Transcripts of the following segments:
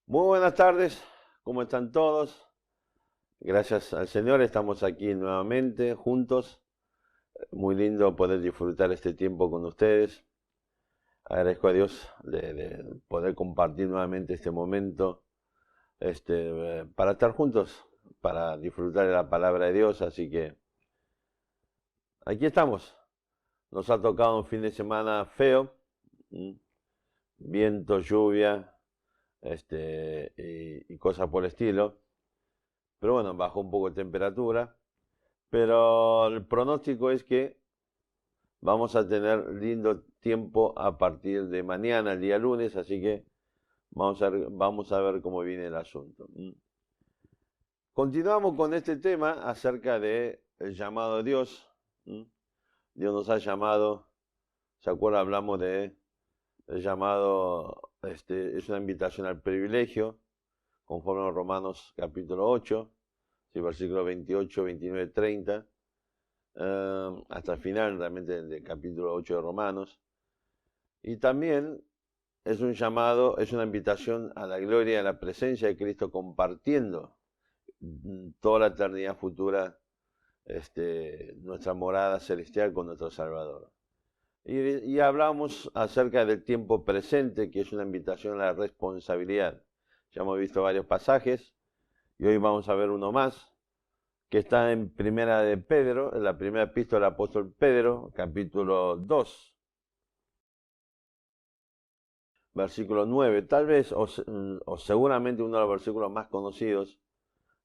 Muy buenas tardes, ¿cómo están todos? Gracias al Señor, estamos aquí nuevamente juntos. Muy lindo poder disfrutar este tiempo con ustedes. Agradezco a Dios de poder compartir nuevamente este momento para estar juntos, para disfrutar de la palabra de Dios. Así que aquí estamos. Nos ha tocado un fin de semana feo, viento, lluvia, y cosas por el estilo. Pero bueno, bajó un poco de temperatura. Pero el pronóstico es que vamos a tener lindo tiempo a partir de mañana, el día lunes, así que vamos a ver cómo viene el asunto. Continuamos con este tema acerca del llamado de Dios. Dios nos ha llamado, ¿se acuerdan? Hablamos de el llamado, es una invitación al privilegio, conforme a Romanos capítulo 8, sí, versículos 28, 29, 30. Hasta el final realmente del capítulo 8 de Romanos. Y también es un llamado, es una invitación a la gloria y a la presencia de Cristo, compartiendo toda la eternidad futura, nuestra morada celestial con nuestro Salvador. Y hablamos acerca del tiempo presente, que es una invitación a la responsabilidad. Ya hemos visto varios pasajes y hoy vamos a ver uno más, que está en Primera de Pedro, en la primera epístola del apóstol Pedro, capítulo 2, versículo 9, tal vez, o seguramente uno de los versículos más conocidos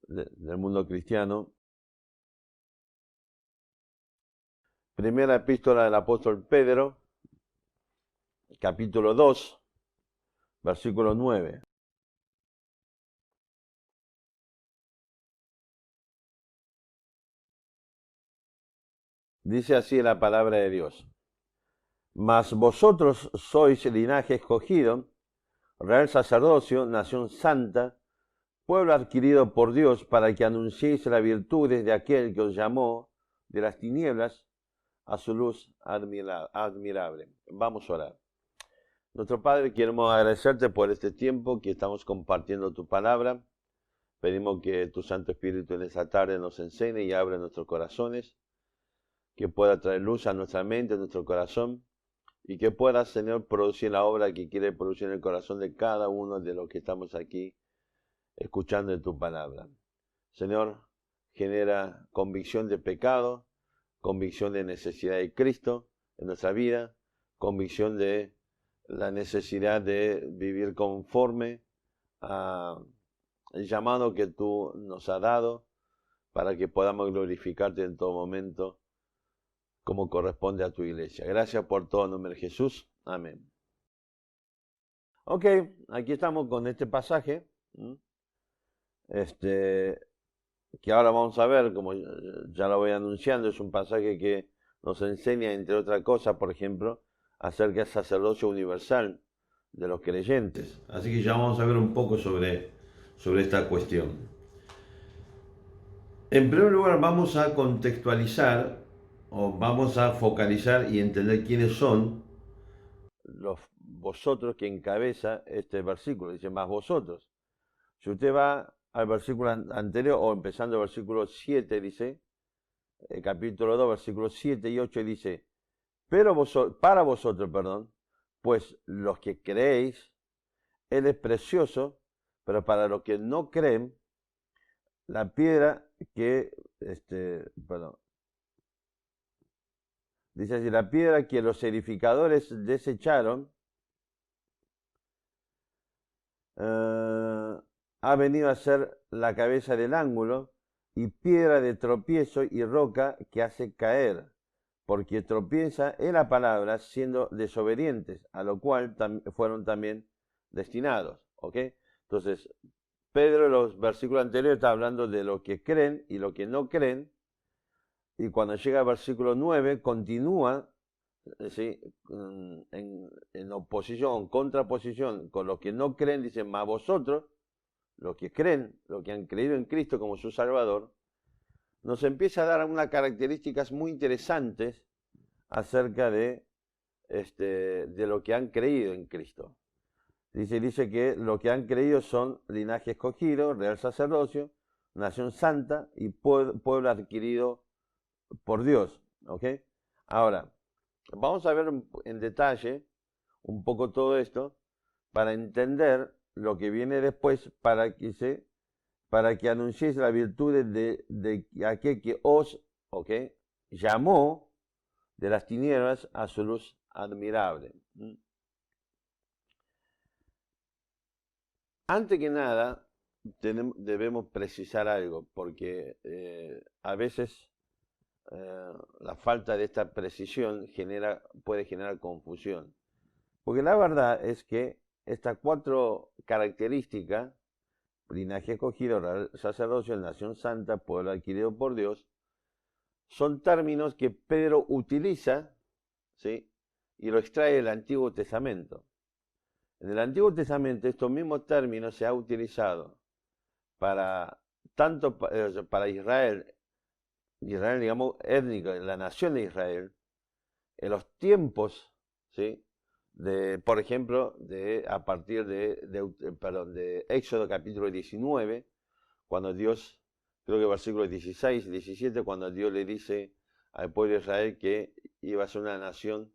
del mundo cristiano. Primera epístola del apóstol Pedro, capítulo 2, versículo 9. Dice así la palabra de Dios: Mas vosotros sois linaje escogido, real sacerdocio, nación santa, pueblo adquirido por Dios, para que anunciéis las virtudes de aquel que os llamó de las tinieblas a su luz admirable. Vamos a orar. Nuestro Padre, queremos agradecerte por este tiempo que estamos compartiendo tu palabra. Pedimos que tu Santo Espíritu en esta tarde nos enseñe y abra nuestros corazones, que pueda traer luz a nuestra mente, a nuestro corazón, y que pueda, Señor, producir la obra que quiere producir en el corazón de cada uno de los que estamos aquí escuchando de tu palabra. Señor, genera convicción de pecado, convicción de necesidad de Cristo en nuestra vida, convicción de la necesidad de vivir conforme al llamado que tú nos has dado para que podamos glorificarte en todo momento como corresponde a tu iglesia. Gracias por todo en nombre de Jesús. Amén. Ok, aquí estamos con este pasaje. Que ahora vamos a ver, como ya lo voy anunciando, es un pasaje que nos enseña, entre otras cosas, por ejemplo, acerca del sacerdocio universal de los creyentes. Así que ya vamos a ver un poco sobre esta cuestión. En primer lugar, vamos a contextualizar o vamos a focalizar y entender quiénes son vosotros que encabeza este versículo. Dice, más vosotros. Si usted va al versículo anterior, o empezando el versículo 7, dice, capítulo 2, versículos 7 y 8, dice, para vosotros, pues los que creéis, Él es precioso, pero para los que no creen, la piedra dice así, la piedra que los edificadores desecharon, ha venido a ser la cabeza del ángulo, y piedra de tropiezo y roca que hace caer, porque tropieza en la palabra siendo desobedientes, a lo cual fueron también destinados. ¿Ok? Entonces, Pedro en los versículos anteriores está hablando de lo que creen y lo que no creen, y cuando llega al versículo 9 continúa, ¿sí?, en oposición, contraposición con los que no creen. Dicen, más vosotros, los que creen, los que han creído en Cristo como su Salvador, nos empieza a dar unas características muy interesantes acerca de lo que han creído en Cristo. Dice que lo que han creído son linaje escogido, real sacerdocio, nación santa y pueblo adquirido por Dios. ¿Ok? Ahora, vamos a ver en detalle un poco todo esto para entender lo que viene después para que anunciéis la virtud de aquel que os, ¿ok?, llamó de las tinieblas a su luz admirable. Antes que nada, debemos precisar algo, porque a veces la falta de esta precisión puede generar confusión. Porque la verdad es que estas 4 características, linaje escogido, sacerdocio, nación santa, pueblo adquirido por Dios, son términos que Pedro utiliza, ¿sí?, y lo extrae del Antiguo Testamento. En el Antiguo Testamento estos mismos términos se han utilizado tanto para Israel, digamos, étnico, la nación de Israel, en los tiempos, ¿sí?, por ejemplo, a partir de Éxodo capítulo 19, cuando Dios, creo que versículos 16, 17, cuando Dios le dice al pueblo de Israel que iba a ser una nación,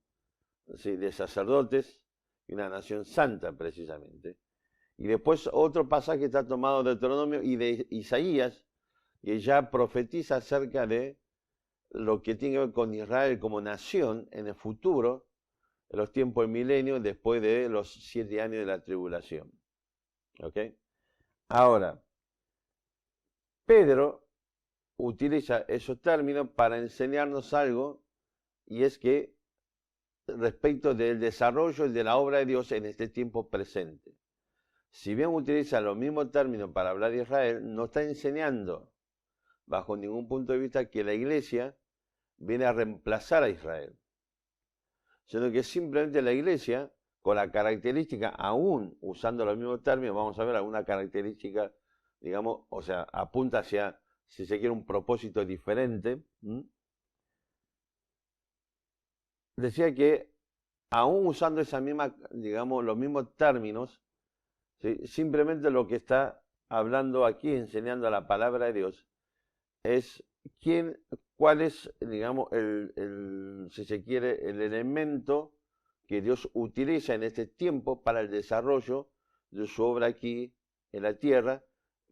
¿sí?, de sacerdotes y una nación santa precisamente. Y después otro pasaje está tomado de Deuteronomio y de Isaías, que ya profetiza acerca de lo que tiene que ver con Israel como nación en el futuro, en los tiempos del milenio, después de los 7 años de la tribulación. ¿Ok? Ahora, Pedro utiliza esos términos para enseñarnos algo, y es que respecto del desarrollo de la obra de Dios en este tiempo presente. Si bien utiliza los mismos términos para hablar de Israel, no está enseñando bajo ningún punto de vista que la iglesia viene a reemplazar a Israel, sino que simplemente la iglesia, con la característica, aún usando los mismos términos, vamos a ver alguna característica, digamos, o sea, apunta hacia, si se quiere, un propósito diferente. Decía que aún usando esa misma, digamos, los mismos términos, ¿sí?, simplemente lo que está hablando aquí, enseñando la palabra de Dios, es cuál es, digamos, si se quiere, el elemento que Dios utiliza en este tiempo para el desarrollo de su obra aquí en la tierra,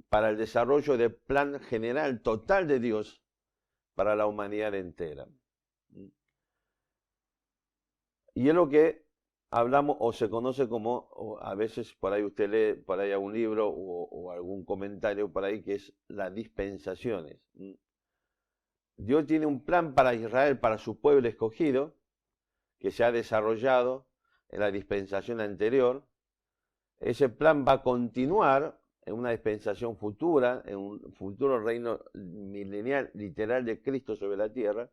para el desarrollo del plan general total de Dios para la humanidad entera. Y es lo que hablamos o se conoce como, o a veces por ahí usted lee por ahí algún libro o algún comentario por ahí, que es las dispensaciones. Dios tiene un plan para Israel, para su pueblo escogido, que se ha desarrollado en la dispensación anterior. Ese plan va a continuar en una dispensación futura, en un futuro reino milenial literal de Cristo sobre la tierra.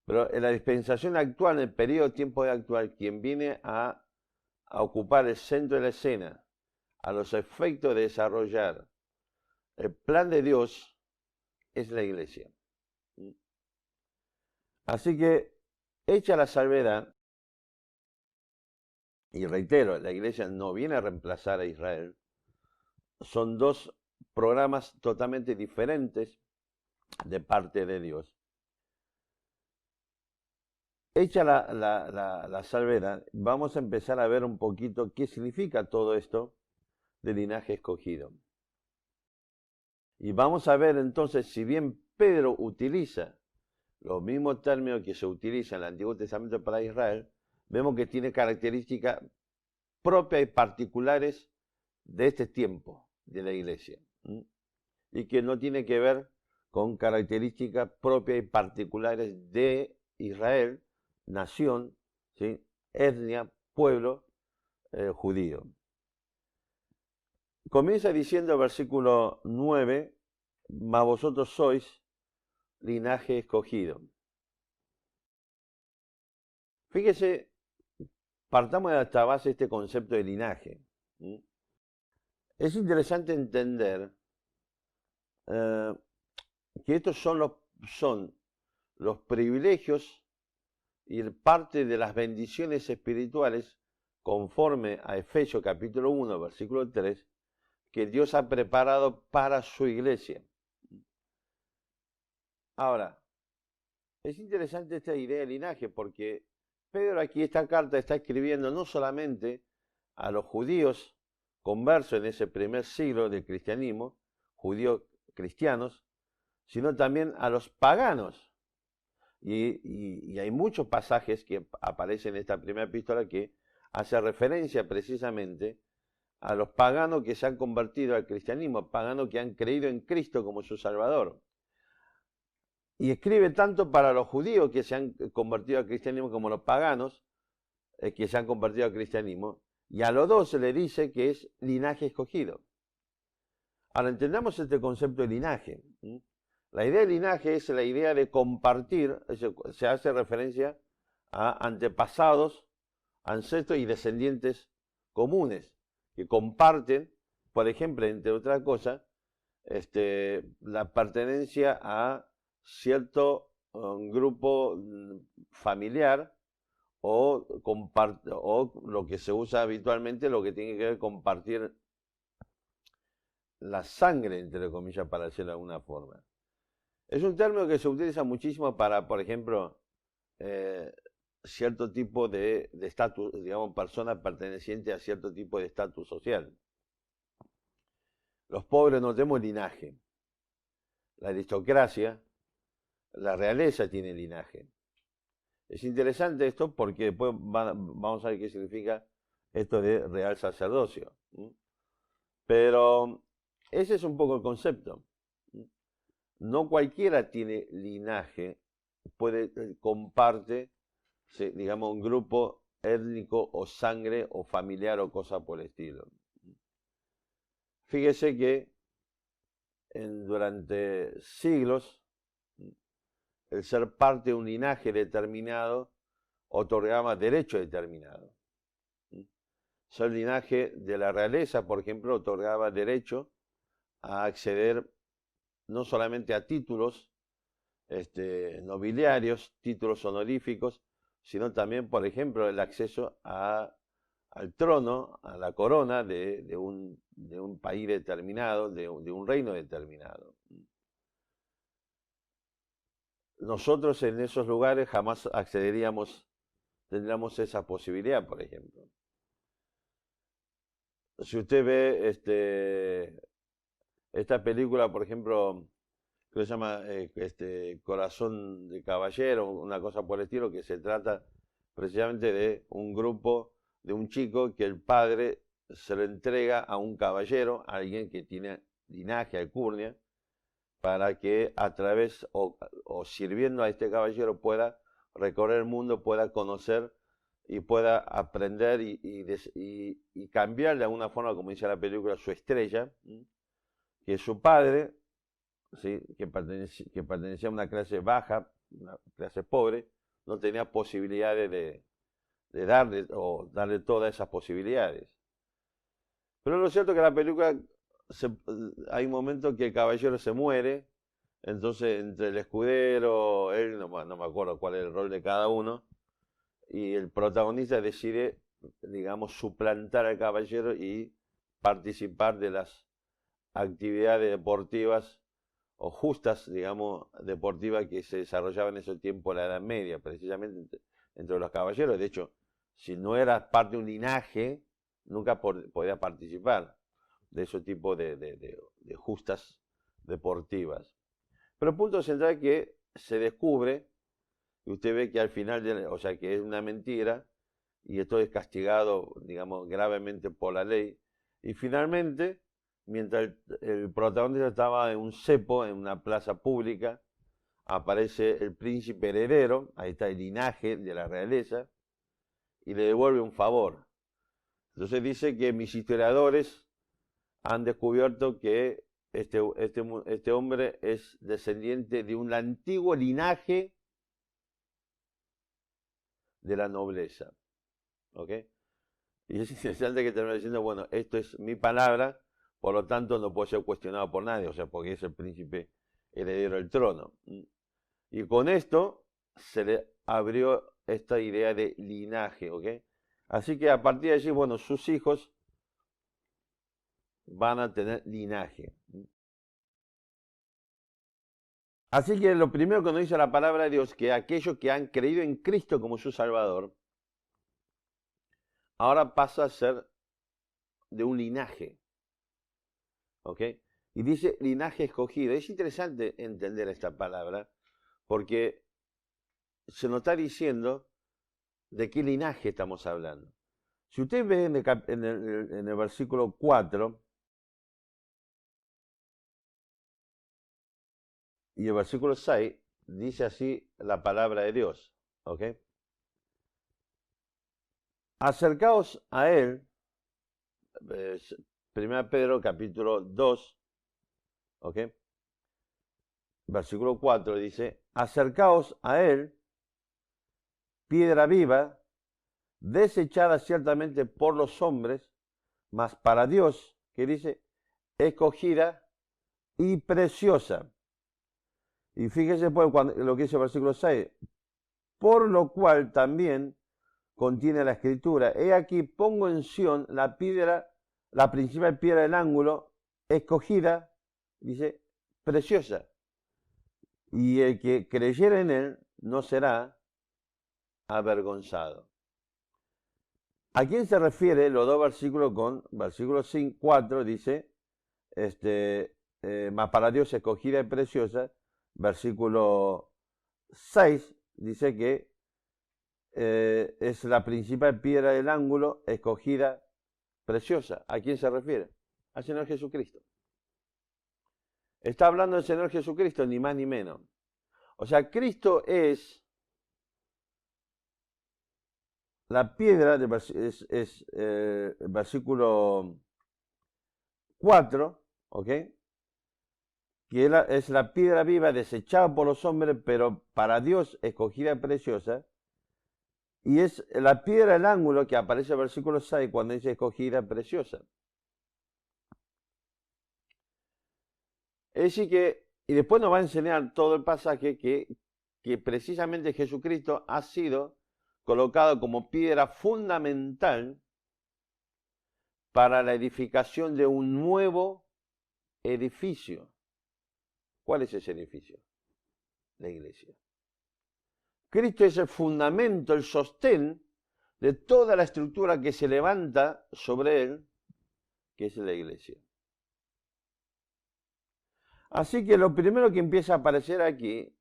Pero en la dispensación actual, en el periodo de tiempo actual, quien viene a ocupar el centro de la escena a los efectos de desarrollar el plan de Dios es la iglesia. Así que, hecha la salvedad, y reitero, la iglesia no viene a reemplazar a Israel, son 2 programas totalmente diferentes de parte de Dios. Hecha la salvedad, vamos a empezar a ver un poquito qué significa todo esto de linaje escogido. Y vamos a ver entonces, si bien Pedro utiliza los mismos términos que se utilizan en el Antiguo Testamento para Israel, vemos que tiene características propias y particulares de este tiempo de la iglesia, y que no tiene que ver con características propias y particulares de Israel, nación, ¿sí?, etnia, pueblo judío. Comienza diciendo el versículo 9, mas vosotros sois linaje escogido. Fíjese, partamos de esta base, este concepto de linaje. Es interesante entender que estos son los privilegios y parte de las bendiciones espirituales conforme a Efesios capítulo 1, versículo 3, que Dios ha preparado para su iglesia. Ahora, es interesante esta idea de linaje porque Pedro aquí esta carta está escribiendo no solamente a los judíos conversos en ese primer siglo del cristianismo, judíos cristianos, sino también a los paganos. Y hay muchos pasajes que aparecen en esta primera epístola que hace referencia precisamente a los paganos que se han convertido al cristianismo, paganos que han creído en Cristo como su Salvador. Y escribe tanto para los judíos que se han convertido al cristianismo como los paganos que se han convertido al cristianismo. Y a los dos se le dice que es linaje escogido. Ahora entendamos este concepto de linaje. La idea de linaje es la idea de compartir, se hace referencia a antepasados, ancestros y descendientes comunes, que comparten, por ejemplo, entre otras cosas, la pertenencia a cierto grupo familiar o lo que se usa habitualmente, lo que tiene que ver con compartir la sangre, entre comillas, para decirlo de alguna forma. Es un término que se utiliza muchísimo para, por ejemplo, cierto tipo de estatus, digamos, personas pertenecientes a cierto tipo de estatus social. Los pobres no tenemos linaje. La aristocracia, la realeza tiene linaje. Es interesante esto porque después vamos a ver qué significa esto de real sacerdocio. Pero ese es un poco el concepto. No cualquiera tiene linaje, comparte, digamos, un grupo étnico o sangre o familiar o cosa por el estilo. Fíjese que durante siglos el ser parte de un linaje determinado otorgaba derecho determinado. Ser linaje de la realeza, por ejemplo, otorgaba derecho a acceder no solamente a títulos nobiliarios, títulos honoríficos, sino también, por ejemplo, el acceso al trono, a la corona de un país determinado, de un reino determinado. Nosotros en esos lugares jamás tendríamos esa posibilidad, por ejemplo. Si usted ve esta película, por ejemplo, que se llama Corazón de Caballero, una cosa por el estilo, que se trata precisamente de un grupo, de un chico que el padre se lo entrega a un caballero, a alguien que tiene linaje, alcurnia, para que a través o sirviendo a este caballero pueda recorrer el mundo, pueda conocer y pueda aprender y cambiar de alguna forma, como dice la película, su estrella, que su padre, ¿sí?, que pertenecía a una clase baja, una clase pobre, no tenía posibilidades de darle todas esas posibilidades. Pero lo cierto es que la película hay un momento que el caballero se muere, entonces entre el escudero, él, no me acuerdo cuál es el rol de cada uno, y el protagonista decide, digamos, suplantar al caballero y participar de las actividades deportivas o justas, digamos, deportivas que se desarrollaban en ese tiempo en la Edad Media, precisamente entre los caballeros. De hecho, si no eras parte de un linaje, nunca podías participar de ese tipo de justas deportivas. Pero el punto central es que se descubre, y usted ve que al final, o sea, que es una mentira, y esto es castigado, digamos, gravemente por la ley, y finalmente, mientras el protagonista estaba en un cepo, en una plaza pública, aparece el príncipe heredero, ahí está el linaje de la realeza, y le devuelve un favor. Entonces dice que mis historiadores han descubierto que este hombre es descendiente de un antiguo linaje de la nobleza. ¿Ok? Y es interesante que termina diciendo, bueno, esto es mi palabra, por lo tanto no puede ser cuestionado por nadie, o sea, porque es el príncipe heredero del trono. Y con esto se le abrió esta idea de linaje, ¿ok? Así que a partir de allí, bueno, sus hijos van a tener linaje. Así que lo primero que nos dice la palabra de Dios, que aquellos que han creído en Cristo como su Salvador, ahora pasa a ser de un linaje. ¿Ok? Y dice linaje escogido. Es interesante entender esta palabra, porque se nos está diciendo de qué linaje estamos hablando. Si ustedes ven en el versículo 4 y el versículo 6, dice así la palabra de Dios. ¿Ok? Acercaos a Él, 1 Pedro capítulo 2, ¿ok? Versículo 4 dice, acercaos a Él, piedra viva, desechada ciertamente por los hombres, mas para Dios, que dice, escogida y preciosa. Y fíjese pues lo que dice el versículo 6, por lo cual también contiene la escritura, he aquí pongo en Sión la piedra, la principal piedra del ángulo, escogida, dice, preciosa. Y el que creyere en él no será avergonzado. ¿A quién se refiere los dos versículos con versículo 5, 4 dice, mas para Dios escogida y preciosa, versículo 6 dice que es la principal piedra del ángulo, escogida, preciosa. ¿A quién se refiere? Al Señor Jesucristo. Está hablando del Señor Jesucristo, ni más ni menos. O sea, Cristo es la piedra, es el versículo 4, ¿ok? Que es la piedra viva desechada por los hombres, pero para Dios escogida y preciosa. Y es la piedra del ángulo que aparece en el versículo 6 cuando dice escogida y preciosa. Es decir que, y después nos va a enseñar todo el pasaje que precisamente Jesucristo ha sido colocado como piedra fundamental para la edificación de un nuevo edificio. ¿Cuál es ese edificio? La iglesia. Cristo es el fundamento, el sostén de toda la estructura que se levanta sobre él, que es la iglesia. Así que lo primero que empieza a aparecer aquí,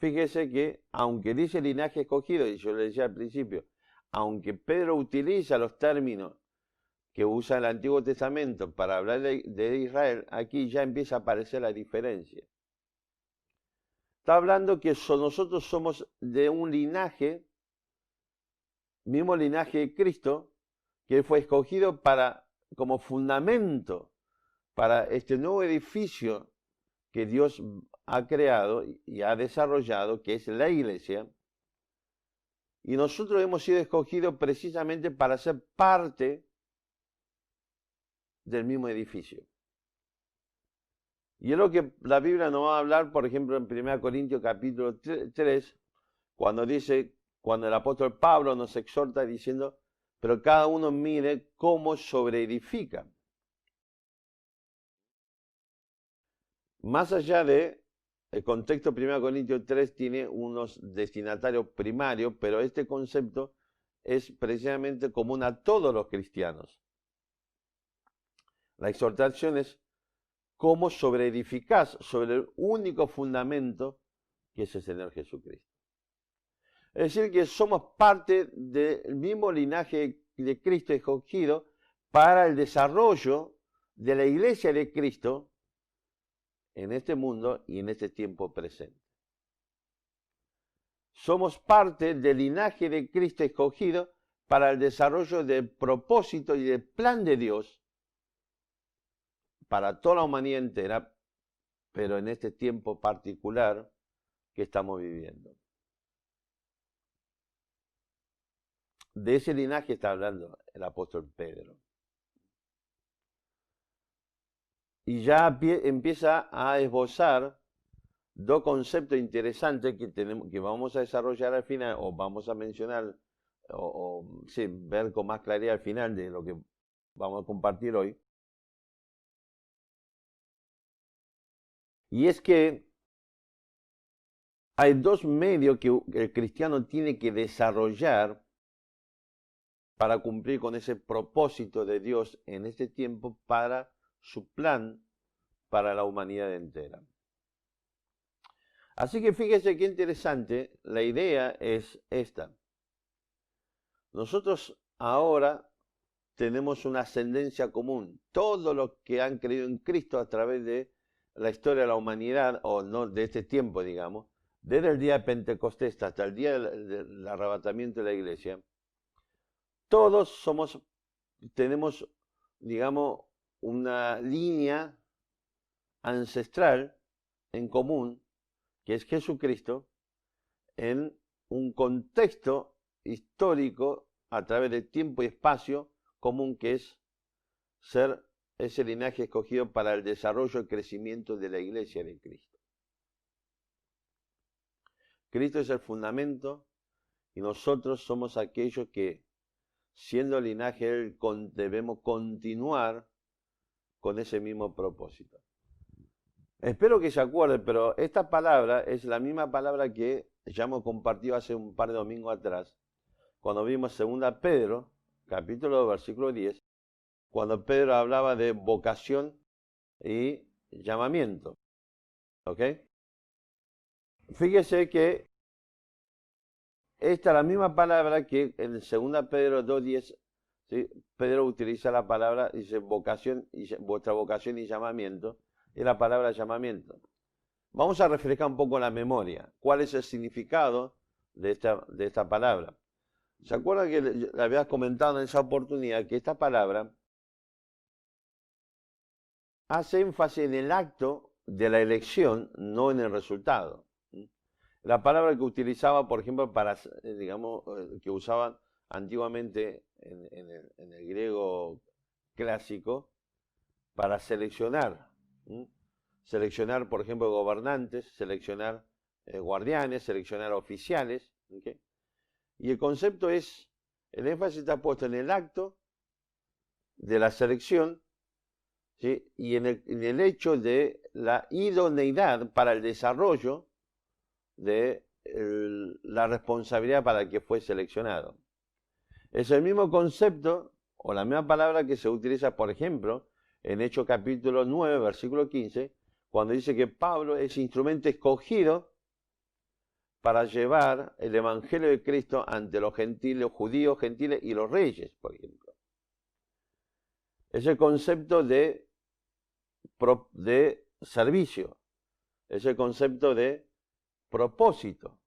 fíjese que, aunque dice linaje escogido, y yo le decía al principio, aunque Pedro utiliza los términos que usa el Antiguo Testamento para hablar de Israel, aquí ya empieza a aparecer la diferencia. Está hablando que nosotros somos de un linaje, mismo linaje de Cristo, que fue escogido como fundamento para este nuevo edificio que Dios ha creado y ha desarrollado, que es la iglesia. Y nosotros hemos sido escogidos precisamente para ser parte del mismo edificio. Y es lo que la Biblia nos va a hablar, por ejemplo, en 1 Corintios capítulo 3, cuando el apóstol Pablo nos exhorta diciendo, pero cada uno mire cómo sobreedifica. Más allá de el contexto 1 Corintios 3 tiene unos destinatarios primarios, pero este concepto es precisamente común a todos los cristianos. La exhortación es cómo sobreedificás sobre el único fundamento que es el Señor Jesucristo. Es decir, que somos parte del mismo linaje de Cristo escogido para el desarrollo de la iglesia de Cristo en este mundo y en este tiempo presente. Somos parte del linaje de Cristo escogido para el desarrollo del propósito y del plan de Dios para toda la humanidad entera, pero en este tiempo particular que estamos viviendo. De ese linaje está hablando el apóstol Pedro. Y ya empieza a esbozar dos conceptos interesantes que vamos a desarrollar al final, o vamos a mencionar sí, ver con más claridad al final de lo que vamos a compartir hoy. Y es que hay dos medios que el cristiano tiene que desarrollar para cumplir con ese propósito de Dios en este tiempo para su plan para la humanidad entera. Así que fíjese qué interesante, la idea es esta. Nosotros ahora tenemos una ascendencia común. Todos los que han creído en Cristo a través de la historia de la humanidad, o no de este tiempo, digamos, desde el día de Pentecostés hasta el día del arrebatamiento de la iglesia, todos tenemos, digamos, una línea ancestral en común, que es Jesucristo, en un contexto histórico a través de tiempo y espacio común, que es ser ese linaje escogido para el desarrollo y crecimiento de la iglesia de Cristo. Cristo es el fundamento y nosotros somos aquellos que, siendo linaje, debemos continuar con ese mismo propósito. Espero que se acuerden, pero esta palabra es la misma palabra que ya hemos compartido hace un par de domingos atrás, cuando vimos 2 Pedro, capítulo 2, versículo 10, cuando Pedro hablaba de vocación y llamamiento. ¿Ok? Fíjese que esta es la misma palabra que en 2 Pedro 2:10, ¿sí? Pedro utiliza la palabra, dice vocación, vuestra vocación y llamamiento, y la palabra llamamiento. Vamos a refrescar un poco la memoria. ¿Cuál es el significado de esta palabra? ¿Se acuerdan que le había comentado en esa oportunidad que esta palabra hace énfasis en el acto de la elección, no en el resultado? La palabra que utilizaba, por ejemplo, digamos, que usaban antiguamente en el griego clásico para seleccionar. Seleccionar, por ejemplo, gobernantes, seleccionar guardianes, seleccionar oficiales. ¿Okay? Y el concepto es, el énfasis está puesto en el acto de la selección, ¿sí? Y en el hecho de la idoneidad para el desarrollo de la responsabilidad para el que fue seleccionado. Es el mismo concepto o la misma palabra que se utiliza, por ejemplo, en Hechos capítulo 9, versículo 15, cuando dice que Pablo es instrumento escogido para llevar el evangelio de Cristo ante los gentiles, los judíos, gentiles y los reyes, por ejemplo. Es el concepto de servicio, es el concepto de propósito.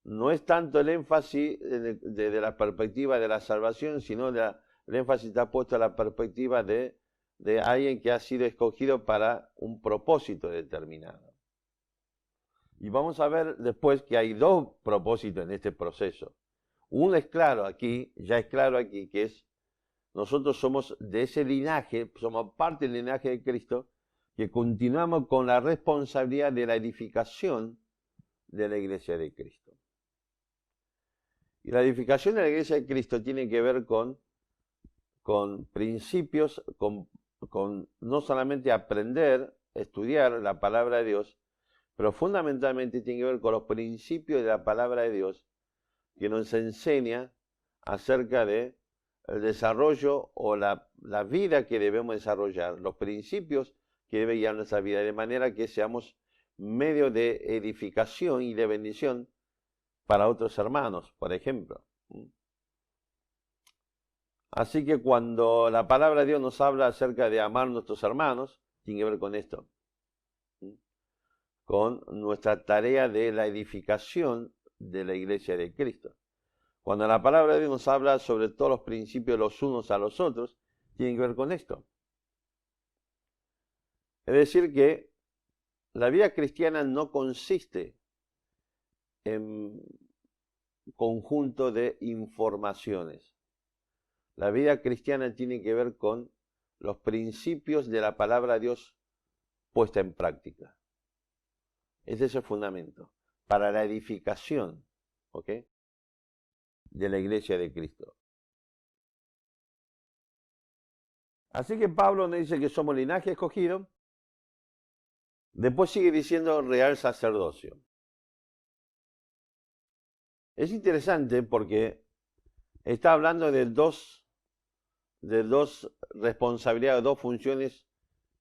No es tanto el énfasis desde la perspectiva de la salvación, sino el énfasis está puesto a la perspectiva de alguien que ha sido escogido para un propósito determinado. Y vamos a ver después que hay dos propósitos en este proceso. Uno es claro aquí, ya es claro aquí, que es nosotros somos de ese linaje, somos parte del linaje de Cristo, que continuamos con la responsabilidad de la edificación de la iglesia de Cristo. Y la edificación de la iglesia de Cristo tiene que ver con principios, con no solamente aprender, estudiar la palabra de Dios, pero fundamentalmente tiene que ver con los principios de la palabra de Dios que nos enseña acerca de el desarrollo o la vida que debemos desarrollar, los principios que debe guiar nuestra vida, de manera que seamos medio de edificación y de bendición para otros hermanos, por ejemplo. Así que cuando la palabra de Dios nos habla acerca de amar a nuestros hermanos, tiene que ver con esto, con nuestra tarea de la edificación de la iglesia de Cristo. Cuando la palabra de Dios nos habla sobre todos los principios los unos a los otros, tiene que ver con esto. Es decir que la vida cristiana no consiste en conjunto de informaciones. La vida cristiana tiene que ver con los principios de la palabra de Dios puesta en práctica. Ese es el fundamento para la edificación. ¿Ok? de la iglesia de Cristo. Así que Pablo nos dice que somos linaje escogido. Después sigue diciendo real sacerdocio. Es interesante porque está hablando de dos responsabilidades, dos funciones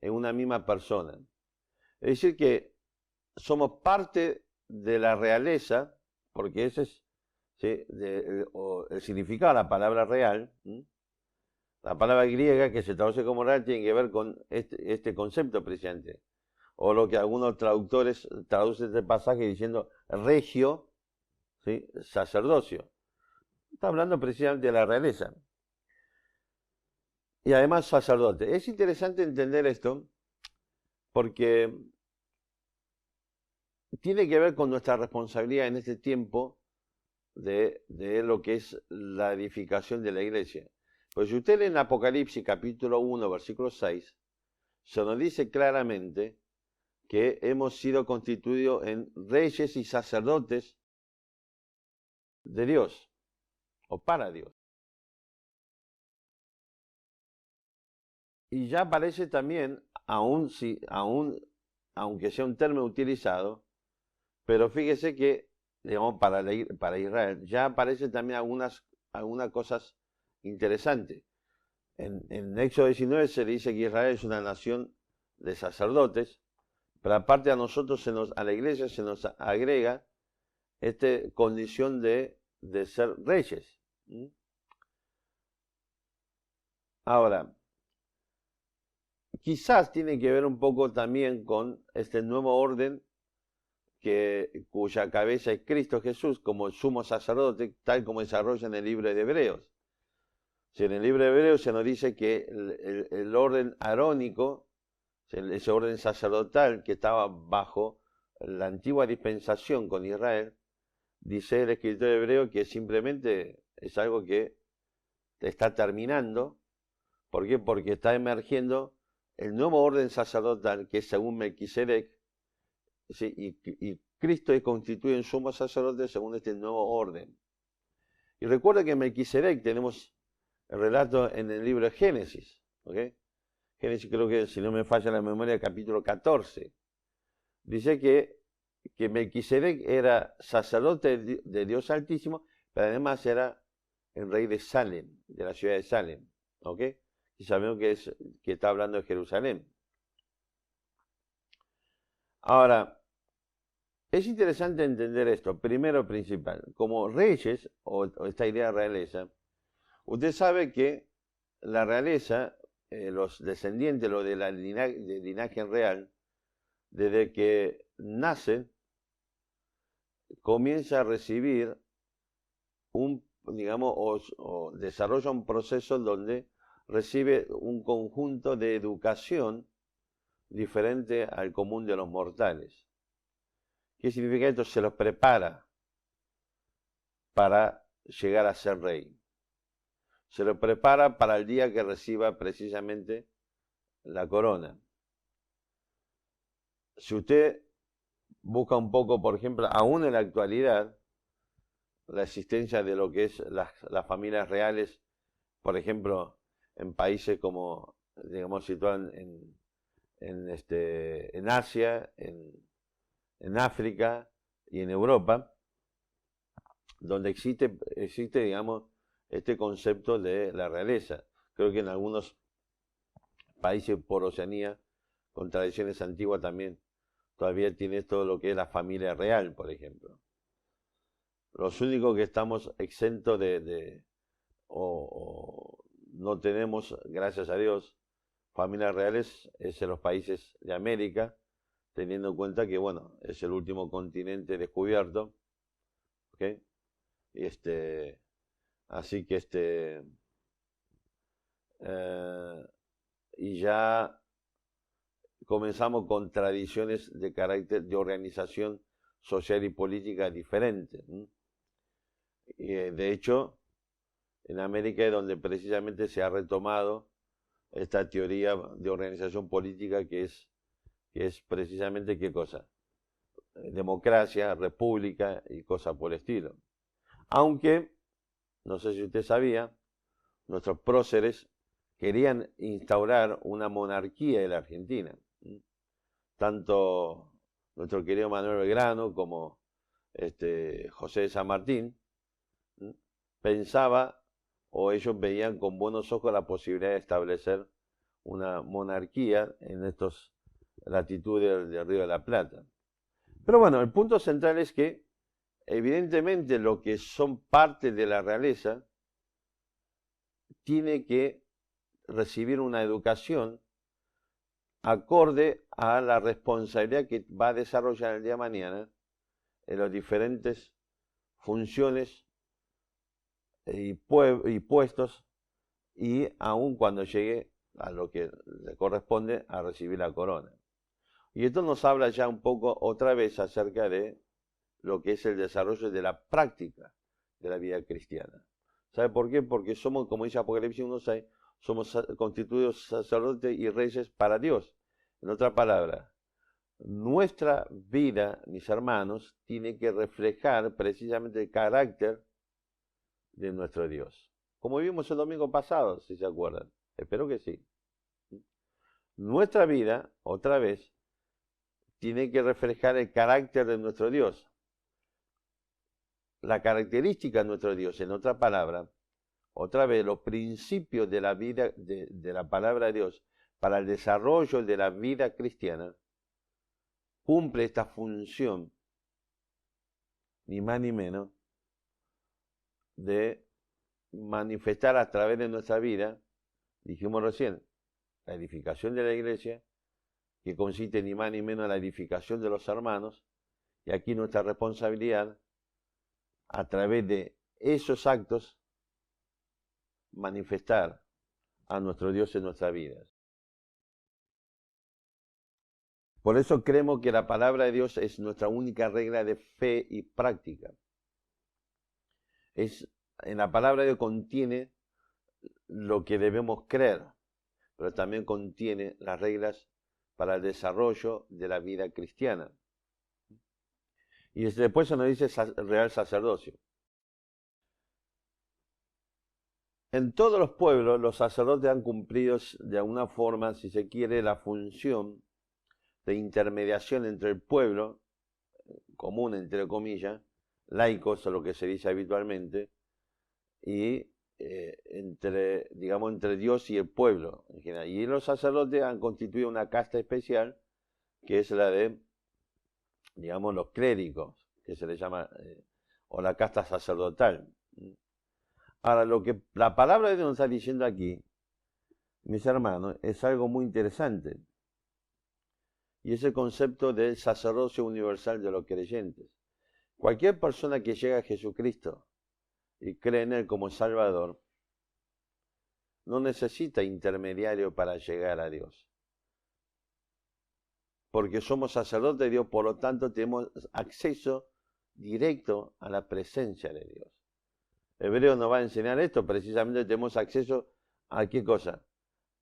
en una misma persona. Es decir, que somos parte de la realeza, porque ese es, ¿sí?, el significado de la palabra real. La palabra griega que se traduce como real tiene que ver con este concepto precisamente. O lo que algunos traductores traducen este pasaje diciendo regio, ¿sí?, sacerdocio. Está hablando precisamente de la realeza. Y además sacerdote. Es interesante entender esto porque tiene que ver con nuestra responsabilidad en este tiempo de lo que es la edificación de la iglesia. Pues si usted lee en Apocalipsis capítulo 1, versículo 6, se nos dice claramente que hemos sido constituidos en reyes y sacerdotes de Dios, o para Dios. Y ya aparece también, aunque sea un término utilizado, pero fíjese que, digamos, para Israel, ya aparecen también algunas cosas interesantes. En Éxodo 19 se dice que Israel es una nación de sacerdotes, pero aparte a nosotros, a la iglesia, se nos agrega esta condición de ser reyes. Ahora, quizás tiene que ver un poco también con este nuevo orden cuya cabeza es Cristo Jesús como sumo sacerdote, tal como desarrolla en el libro de Hebreos. Si en el libro de Hebreos se nos dice que el orden arónico, ese orden sacerdotal que estaba bajo la antigua dispensación con Israel, dice el escritor hebreo que simplemente es algo que está terminando. ¿Por qué? Porque está emergiendo el nuevo orden sacerdotal que es según Melquisedec, ¿sí?, y Cristo es constituido en sumo sacerdote según este nuevo orden. Y recuerda que en Melquisedec tenemos el relato en el libro de Génesis, ¿ok? Génesis, creo que, si no me falla la memoria, capítulo 14. Dice que Melquisedec era sacerdote de Dios Altísimo, pero además era el rey de Salem, de la ciudad de Salem, ¿ok? Y sabemos que está hablando de Jerusalén. Ahora, es interesante entender esto, primero principal. Como reyes, o esta idea de realeza, usted sabe que la realeza, los descendientes, lo de linaje real, desde que nacen, comienza a recibir digamos, o desarrolla un proceso donde recibe un conjunto de educación diferente al común de los mortales. ¿Qué significa esto? Se los prepara para llegar a ser rey. Se los prepara para el día que reciba precisamente la corona. Si usted busca un poco, por ejemplo, aún en la actualidad, la existencia de lo que es las familias reales, por ejemplo, en países como, digamos, situados en Asia, en África y en Europa, donde existe, digamos, este concepto de la realeza. Creo que en algunos países por Oceanía, con tradiciones antiguas también, todavía tiene todo lo que es la familia real, por ejemplo. Los únicos que estamos exentos o no tenemos, gracias a Dios, familias reales es en los países de América, teniendo en cuenta que, bueno, es el último continente descubierto, ¿ok? Y así que y ya comenzamos con tradiciones de carácter de organización social y política diferentes. Y, de hecho, en América es donde precisamente se ha retomado esta teoría de organización política que es precisamente ¿qué cosa? Democracia, república y cosas por el estilo. Aunque no sé si usted sabía, nuestros próceres querían instaurar una monarquía en la Argentina. Tanto nuestro querido Manuel Belgrano como José de San Martín pensaba, o ellos veían con buenos ojos la posibilidad de establecer una monarquía en estas latitudes del Río de la Plata. Pero bueno, el punto central es que evidentemente lo que son parte de la realeza tiene que recibir una educación acorde a la responsabilidad que va a desarrollar el día de mañana en las diferentes funciones y puestos, y aun cuando llegue a lo que le corresponde a recibir la corona. Y esto nos habla ya un poco otra vez acerca de lo que es el desarrollo de la práctica de la vida cristiana. ¿Sabe por qué? Porque somos, como dice Apocalipsis 1:6, somos constituidos sacerdotes y reyes para Dios. En otra palabra, nuestra vida, mis hermanos, tiene que reflejar precisamente el carácter de nuestro Dios. Como vimos el domingo pasado, si se acuerdan. Espero que sí. Nuestra vida, otra vez, tiene que reflejar el carácter de nuestro Dios. La característica de nuestro Dios, en otra palabra, otra vez, los principios de la vida, de la palabra de Dios, para el desarrollo de la vida cristiana, cumple esta función, ni más ni menos, de manifestar a través de nuestra vida, dijimos recién, la edificación de la iglesia, que consiste ni más ni menos en la edificación de los hermanos, y aquí nuestra responsabilidad, a través de esos actos, manifestar a nuestro Dios en nuestras vidas. Por eso creemos que la palabra de Dios es nuestra única regla de fe y práctica. En la palabra de Dios contiene lo que debemos creer, pero también contiene las reglas para el desarrollo de la vida cristiana. Y después se nos dice real sacerdocio. En todos los pueblos los sacerdotes han cumplido de alguna forma, si se quiere, la función de intermediación entre el pueblo, común entre comillas, laicos, o lo que se dice habitualmente, y entre Dios y el pueblo en general. Y los sacerdotes han constituido una casta especial, que es la de, los clérigos, que se le llama, o la casta sacerdotal. Ahora, lo que la palabra de Dios nos está diciendo aquí, mis hermanos, es algo muy interesante. Y es el concepto del sacerdocio universal de los creyentes. Cualquier persona que llega a Jesucristo y cree en Él como Salvador, no necesita intermediario para llegar a Dios. Porque somos sacerdotes de Dios, por lo tanto tenemos acceso directo a la presencia de Dios. Hebreo nos va a enseñar esto, precisamente tenemos acceso a ¿qué cosa?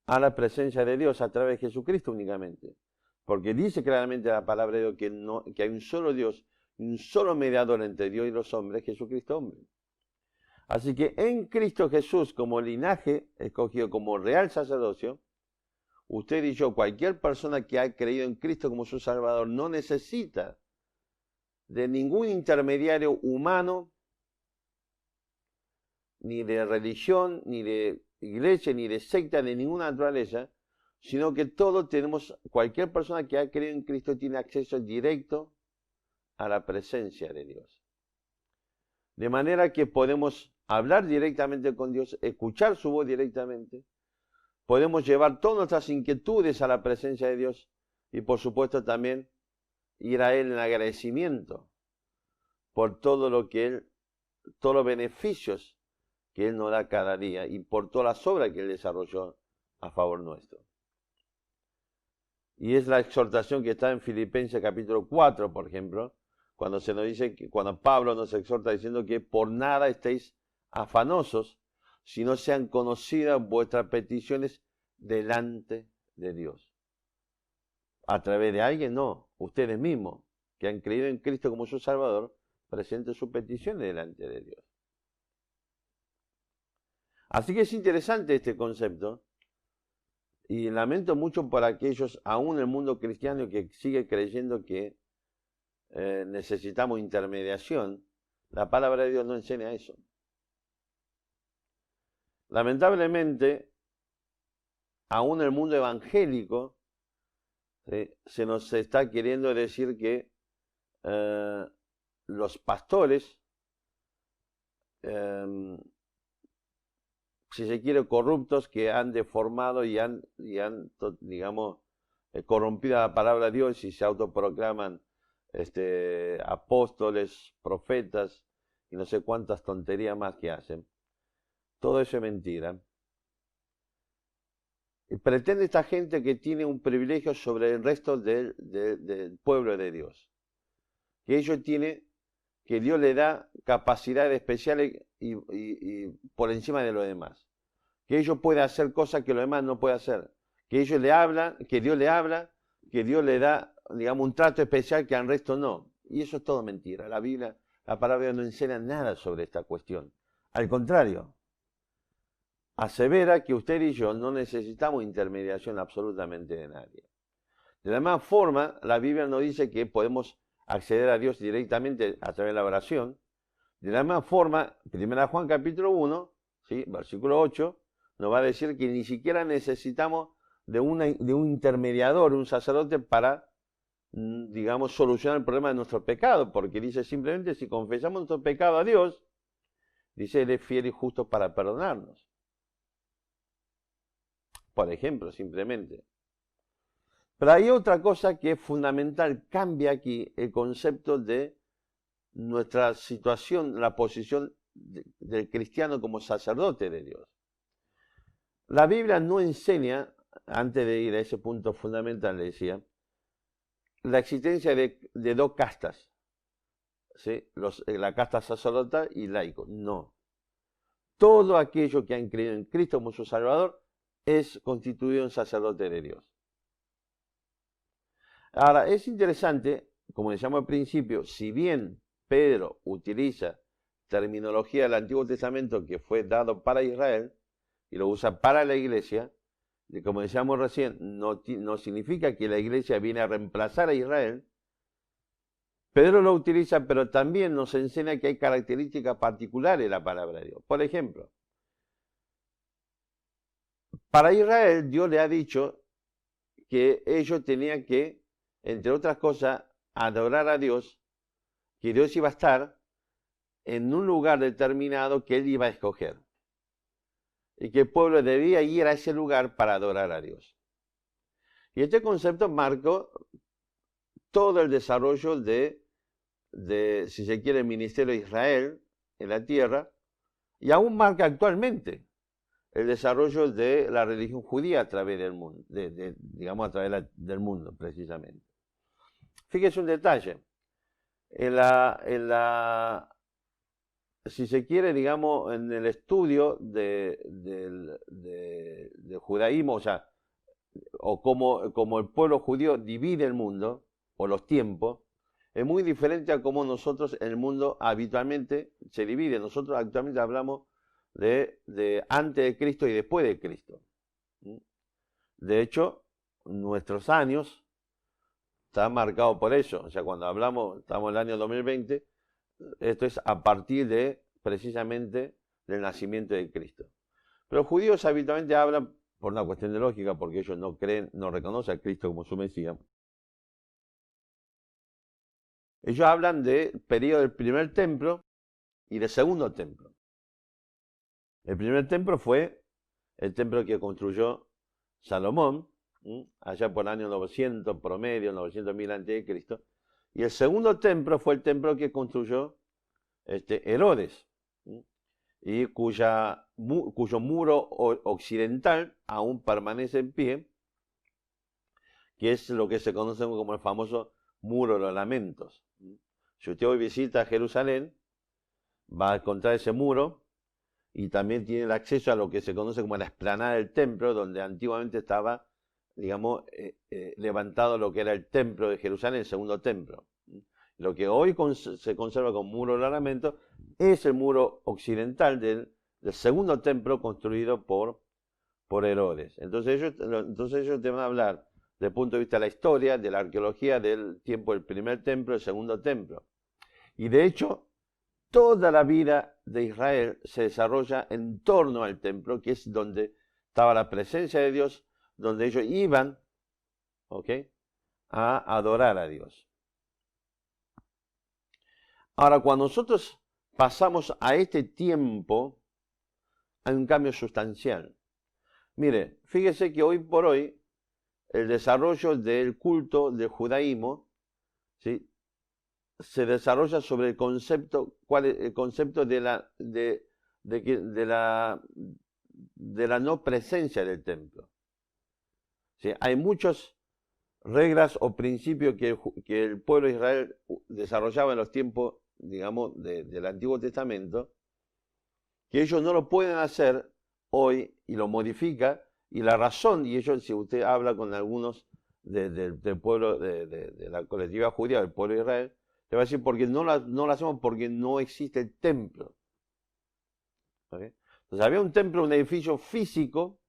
A la presencia de Dios a través de Jesucristo únicamente. Porque dice claramente la palabra de Dios que hay un solo Dios, un solo mediador entre Dios y los hombres, Jesucristo hombre. Así que en Cristo Jesús, como linaje escogido como real sacerdocio, usted y yo, cualquier persona que ha creído en Cristo como su Salvador, no necesita de ningún intermediario humano, ni de religión, ni de iglesia, ni de secta, de ninguna naturaleza, sino que todos tenemos, cualquier persona que ha creído en Cristo tiene acceso directo a la presencia de Dios. De manera que podemos hablar directamente con Dios, escuchar su voz directamente, podemos llevar todas nuestras inquietudes a la presencia de Dios y por supuesto también ir a Él en agradecimiento por todo lo que Él, todos los beneficios que Él nos da cada día y por todas las obras que Él desarrolló a favor nuestro. Y es la exhortación que está en Filipenses capítulo 4, por ejemplo, cuando se nos dice que cuando Pablo nos exhorta diciendo que por nada estéis afanosos, si no sean conocidas vuestras peticiones delante de Dios. A través de alguien, no, ustedes mismos, que han creído en Cristo como su Salvador, presenten sus peticiones delante de Dios. Así que es interesante este concepto y lamento mucho por aquellos, aún en el mundo cristiano, que sigue creyendo que necesitamos intermediación. La palabra de Dios no enseña eso. Lamentablemente, aún en el mundo evangélico, se nos está queriendo decir que los pastores, si se quiere, corruptos, que han deformado y han digamos, corrompido la palabra de Dios y se autoproclaman apóstoles, profetas y no sé cuántas tonterías más que hacen. Todo eso es mentira. Y pretende esta gente que tiene un privilegio sobre el resto del pueblo de Dios. Que que Dios le da capacidades especiales y por encima de lo demás. Que ellos pueden hacer cosas que los demás no pueden hacer. Que ellos le hablan, que Dios le habla, que Dios le da, digamos, un trato especial que al resto no. Y eso es todo mentira. La Biblia, la palabra de Dios no enseña nada sobre esta cuestión. Al contrario, asevera que usted y yo no necesitamos intermediación absolutamente de nadie. De la misma forma, la Biblia nos dice que podemos acceder a Dios directamente a través de la oración. De la misma forma, 1 Juan capítulo 1, ¿sí? Versículo 8, nos va a decir que ni siquiera necesitamos de un intermediador, un sacerdote, para, digamos, solucionar el problema de nuestro pecado, porque dice simplemente, si confesamos nuestro pecado a Dios, dice, Él es fiel y justo para perdonarnos. Por ejemplo, simplemente. Pero hay otra cosa que es fundamental, cambia aquí el concepto de nuestra situación, la posición del cristiano como sacerdote de Dios. La Biblia no enseña, antes de ir a ese punto fundamental, le decía, la existencia de dos castas, ¿sí? La casta sacerdotal y laico. No. Todo aquello que han creído en Cristo como su Salvador es constituido un sacerdote de Dios. Ahora, es interesante, como decíamos al principio, si bien Pedro utiliza terminología del Antiguo Testamento que fue dado para Israel y lo usa para la iglesia, y como decíamos recién, no significa que la iglesia viene a reemplazar a Israel. Pedro lo utiliza, pero también nos enseña que hay características particulares de la palabra de Dios. Por ejemplo, para Israel Dios le ha dicho que ellos tenían que, entre otras cosas, adorar a Dios, que Dios iba a estar en un lugar determinado que Él iba a escoger. Y que el pueblo debía ir a ese lugar para adorar a Dios. Y este concepto marcó todo el desarrollo si se quiere, el ministerio de Israel en la tierra, y aún marca actualmente el desarrollo de la religión judía a través del mundo, digamos a través del mundo, precisamente. Fíjese un detalle. Si se quiere, digamos, en el estudio del judaísmo, o como el pueblo judío divide el mundo, o los tiempos, es muy diferente a cómo nosotros en el mundo habitualmente se divide. Nosotros actualmente hablamos de antes de Cristo y después de Cristo. De hecho, nuestros años están marcados por eso. O sea, cuando estamos en el año 2020, esto es a partir precisamente del nacimiento de Cristo. Pero los judíos habitualmente hablan, por una cuestión de lógica, porque ellos no reconocen a Cristo como su Mesías. Ellos hablan del periodo del primer templo y del segundo templo. El primer templo fue el templo que construyó Salomón, allá por el año 900 promedio, 900.000 a.C. Y el segundo templo fue el templo que construyó Herodes, y cuyo muro occidental aún permanece en pie, que es lo que se conoce como el famoso Muro de los Lamentos. Si usted hoy visita Jerusalén, va a encontrar ese muro y también tiene el acceso a lo que se conoce como la explanada del templo, donde antiguamente estaba, digamos, levantado lo que era el templo de Jerusalén, el segundo templo. Lo que hoy se conserva como Muro de los Lamentos es el muro occidental del del segundo templo construido por Herodes. Entonces ellos te van a hablar desde el punto de vista de la historia, de la arqueología, del tiempo del primer templo, del segundo templo. Y de hecho, toda la vida de Israel se desarrolla en torno al templo, que es donde estaba la presencia de Dios, donde ellos iban, ¿ok?, a adorar a Dios. Ahora, cuando nosotros pasamos a este tiempo, hay un cambio sustancial. Mire, fíjese que hoy por hoy el desarrollo del culto del judaísmo, ¿sí?, se desarrolla sobre el concepto, ¿cuál es el concepto de la no presencia del templo? ¿Sí? Hay muchas reglas o principios que el pueblo de Israel desarrollaba en los tiempos, digamos, del Antiguo Testamento, que ellos no lo pueden hacer hoy y lo modifica, y la razón, y ellos, si usted habla con algunos del pueblo, de la colectividad judía, del pueblo de Israel, te va a decir, porque no lo hacemos porque no existe el templo. ¿Okay? Entonces había un templo, un edificio físico,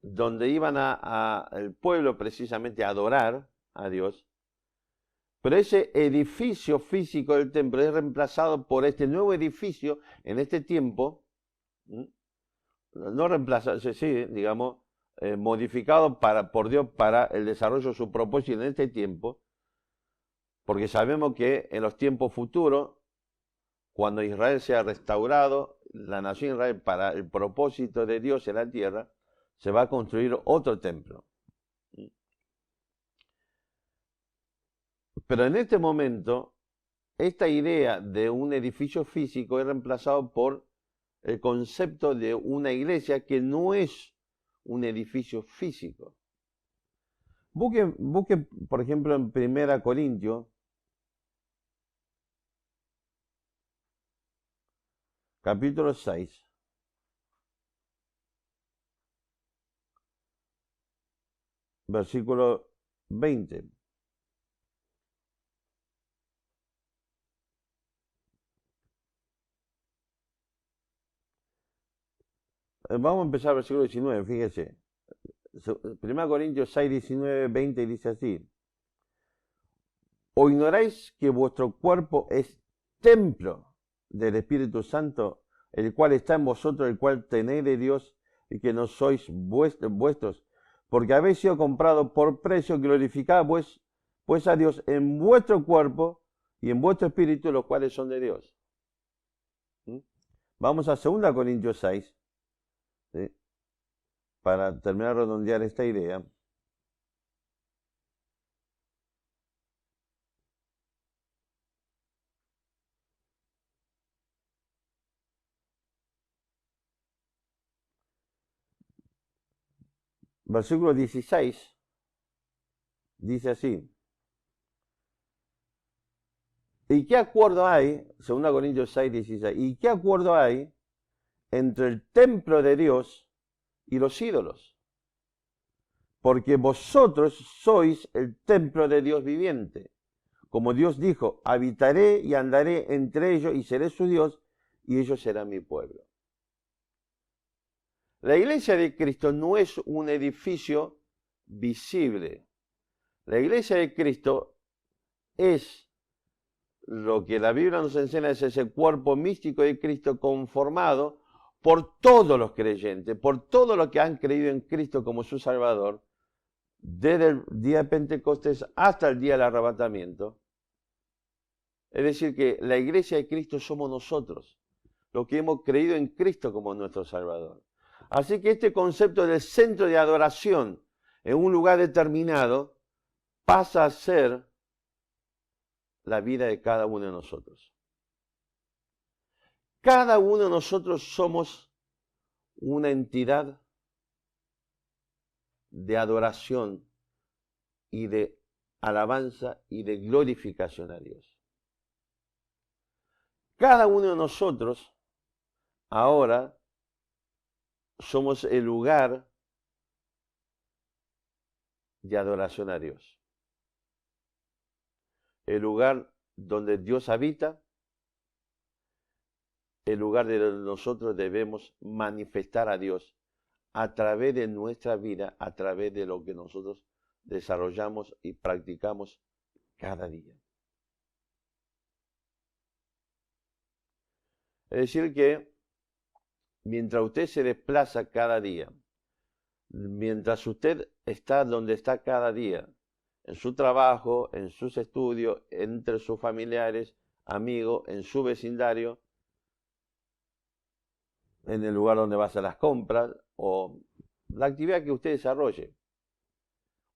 donde iban el pueblo precisamente a adorar a Dios, pero ese edificio físico del templo es reemplazado por este nuevo edificio en este tiempo, no reemplazado, sí, digamos, modificado por Dios para el desarrollo de su propósito en este tiempo, porque sabemos que en los tiempos futuros, cuando Israel sea restaurado, la nación Israel para el propósito de Dios en la tierra, se va a construir otro templo. Pero en este momento, esta idea de un edificio físico es reemplazado por el concepto de una iglesia que no es un edificio físico. Busquen, por ejemplo, en 1 Corintios, capítulo 6. Versículo 20. Vamos a empezar el versículo 19, fíjese. 1 Corintios 6, 19, 20 dice así. ¿O ignoráis que vuestro cuerpo es templo del Espíritu Santo, el cual está en vosotros, el cual tenéis de Dios, y que no sois vuestros? Porque habéis sido comprados por precio, glorificad pues a Dios en vuestro cuerpo y en vuestro espíritu, los cuales son de Dios. Vamos a 2 Corintios 6, ¿sí?, para terminar de redondear esta idea. Versículo 16 dice así. ¿Y qué acuerdo hay, 2 Corintios 6, 16, y qué acuerdo hay entre el templo de Dios y los ídolos? Porque vosotros sois el templo de Dios viviente. Como Dios dijo, habitaré y andaré entre ellos y seré su Dios y ellos serán mi pueblo. La iglesia de Cristo no es un edificio visible. La iglesia de Cristo es lo que la Biblia nos enseña, es ese cuerpo místico de Cristo conformado por todos los creyentes, por todos los que han creído en Cristo como su Salvador, desde el día de Pentecostés hasta el día del arrebatamiento. Es decir, que la iglesia de Cristo somos nosotros, los que hemos creído en Cristo como nuestro Salvador. Así que este concepto del centro de adoración en un lugar determinado pasa a ser la vida de cada uno de nosotros. Cada uno de nosotros somos una entidad de adoración y de alabanza y de glorificación a Dios. Cada uno de nosotros ahora somos el lugar de adoración a Dios. El lugar donde Dios habita, el lugar de donde nosotros debemos manifestar a Dios a través de nuestra vida, a través de lo que nosotros desarrollamos y practicamos cada día. Es decir que mientras usted se desplaza cada día, mientras usted está donde está cada día, en su trabajo, en sus estudios, entre sus familiares, amigos, en su vecindario, en el lugar donde va a hacer las compras o la actividad que usted desarrolle.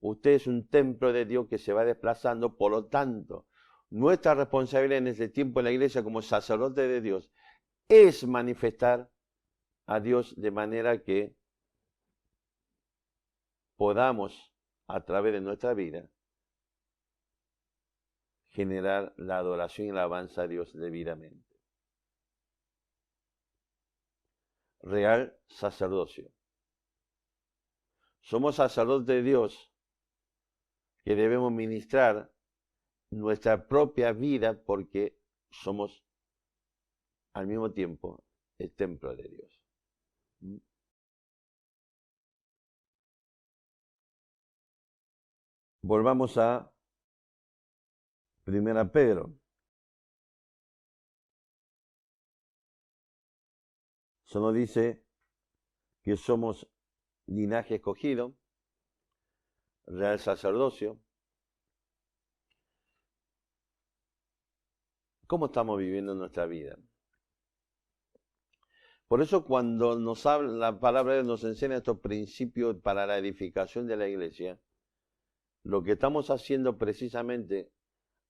Usted es un templo de Dios que se va desplazando, por lo tanto, nuestra responsabilidad en este tiempo en la iglesia como sacerdote de Dios es manifestar a Dios de manera que podamos, a través de nuestra vida, generar la adoración y la alabanza a Dios debidamente. Real sacerdocio. Somos sacerdotes de Dios que debemos ministrar nuestra propia vida porque somos al mismo tiempo el templo de Dios. Volvamos a 1 Pedro. Eso nos dice que somos linaje escogido, real sacerdocio. ¿Cómo estamos viviendo nuestra vida? Por eso cuando nos habla la palabra de Dios, nos enseña estos principios para la edificación de la iglesia, lo que estamos haciendo precisamente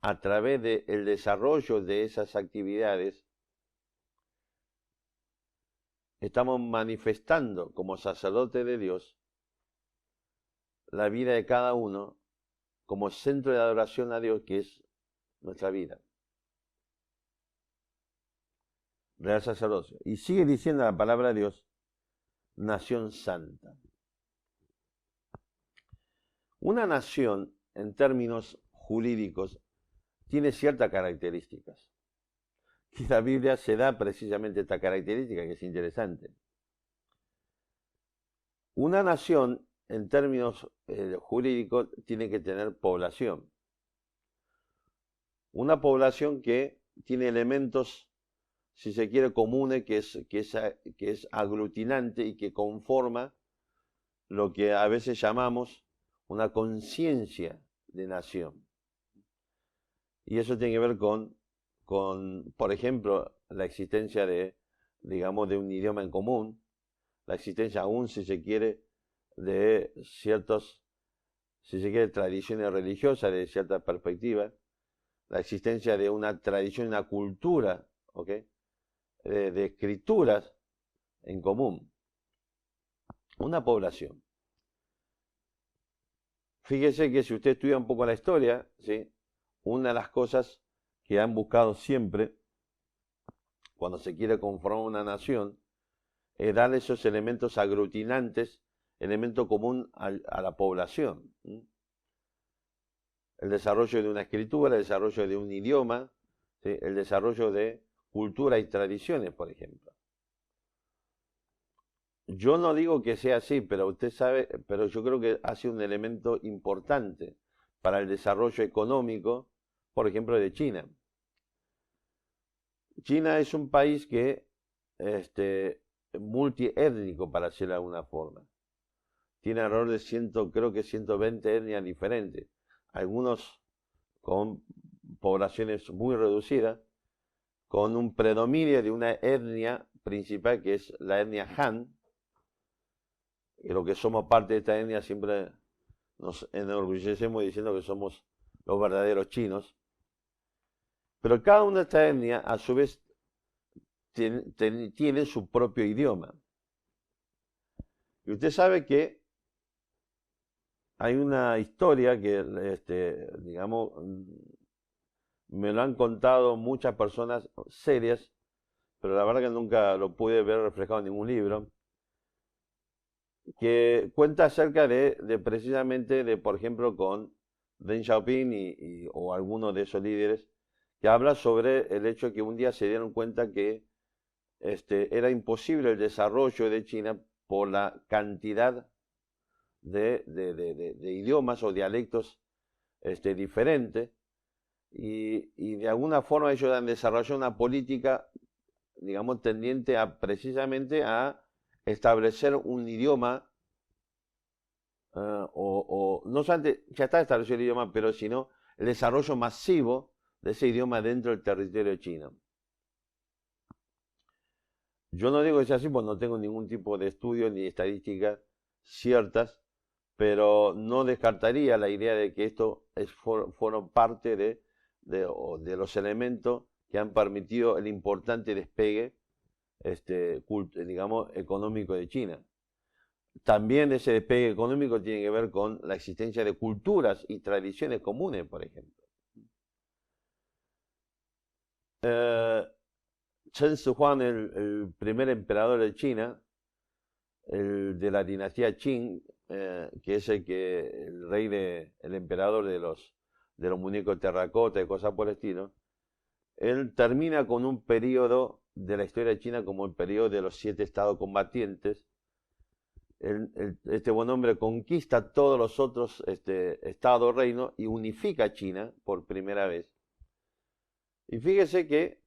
a través del desarrollo de esas actividades, estamos manifestando como sacerdote de Dios la vida de cada uno como centro de adoración a Dios, que es nuestra vida. Real sacerdocio. Y sigue diciendo la palabra de Dios, nación santa. Una nación, en términos jurídicos, tiene ciertas características. Y la Biblia se da precisamente esta característica, que es interesante. Una nación, en términos jurídicos, tiene que tener población. Una población que tiene elementos, si se quiere, comunes, que es aglutinante y que conforma lo que a veces llamamos una conciencia de nación. Y eso tiene que ver con, por ejemplo, la existencia de un idioma en común, la existencia aún, si se quiere, de ciertos, tradiciones religiosas de cierta perspectiva, la existencia de una tradición, una cultura, ¿ok?, de escrituras en común. Una población. Fíjese que si usted estudia un poco la historia, ¿sí?, una de las cosas que han buscado siempre cuando se quiere conformar una nación es darle esos elementos aglutinantes, elemento común a la población. El desarrollo de una escritura, el desarrollo de un idioma, ¿sí?, el desarrollo de cultura y tradiciones, por ejemplo. Yo no digo que sea así, pero usted sabe, pero yo creo que ha sido un elemento importante para el desarrollo económico, por ejemplo, de China. China es un país que multiétnico, para decirlo de alguna forma. Tiene alrededor de creo que 120 etnias diferentes. Algunos con poblaciones muy reducidas, con un predominio de una etnia principal que es la etnia Han. Y lo que somos parte de esta etnia siempre nos enorgullecemos diciendo que somos los verdaderos chinos. Pero cada una de estas etnias, a su vez, tiene su propio idioma. Y usted sabe que hay una historia que, me lo han contado muchas personas serias, pero la verdad que nunca lo pude ver reflejado en ningún libro, que cuenta acerca de precisamente, por ejemplo, con Deng Xiaoping o alguno de esos líderes, que habla sobre el hecho de que un día se dieron cuenta que era imposible el desarrollo de China por la cantidad de idiomas o dialectos diferentes, y de alguna forma ellos han desarrollado una política, digamos, tendiente a precisamente a establecer un idioma, o no solamente ya está establecido el idioma, pero sino el desarrollo masivo de ese idioma dentro del territorio chino. Yo no digo que sea así, pues no tengo ningún tipo de estudio ni estadísticas ciertas, pero no descartaría la idea de que esto fueron parte de los elementos que han permitido el importante despegue, digamos, económico de China. También ese despegue económico tiene que ver con la existencia de culturas y tradiciones comunes, por ejemplo. Chen Shi Huang, el primer emperador de China, de la dinastía Qing, que es el emperador de los muñecos de terracota y cosas por el estilo, él termina con un periodo de la historia de China como el periodo de los 7 estados combatientes. Este buen hombre conquista todos los otros estados reinos y unifica China por primera vez. Y fíjese que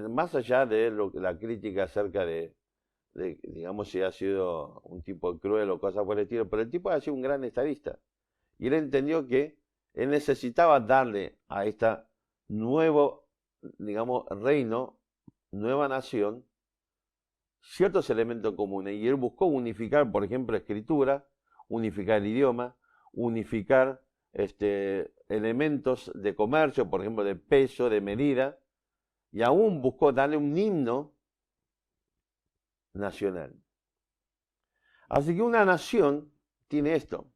más allá de la crítica acerca de, digamos, si ha sido un tipo cruel o cosas por el estilo, pero el tipo ha sido un gran estadista. Y él entendió que él necesitaba darle a esta nuevo, digamos, reino, nueva nación, ciertos elementos comunes. Y él buscó unificar, por ejemplo, escritura, unificar el idioma, unificar elementos de comercio, por ejemplo, de peso, de medida, y aún buscó darle un himno nacional. Así que una nación tiene esto,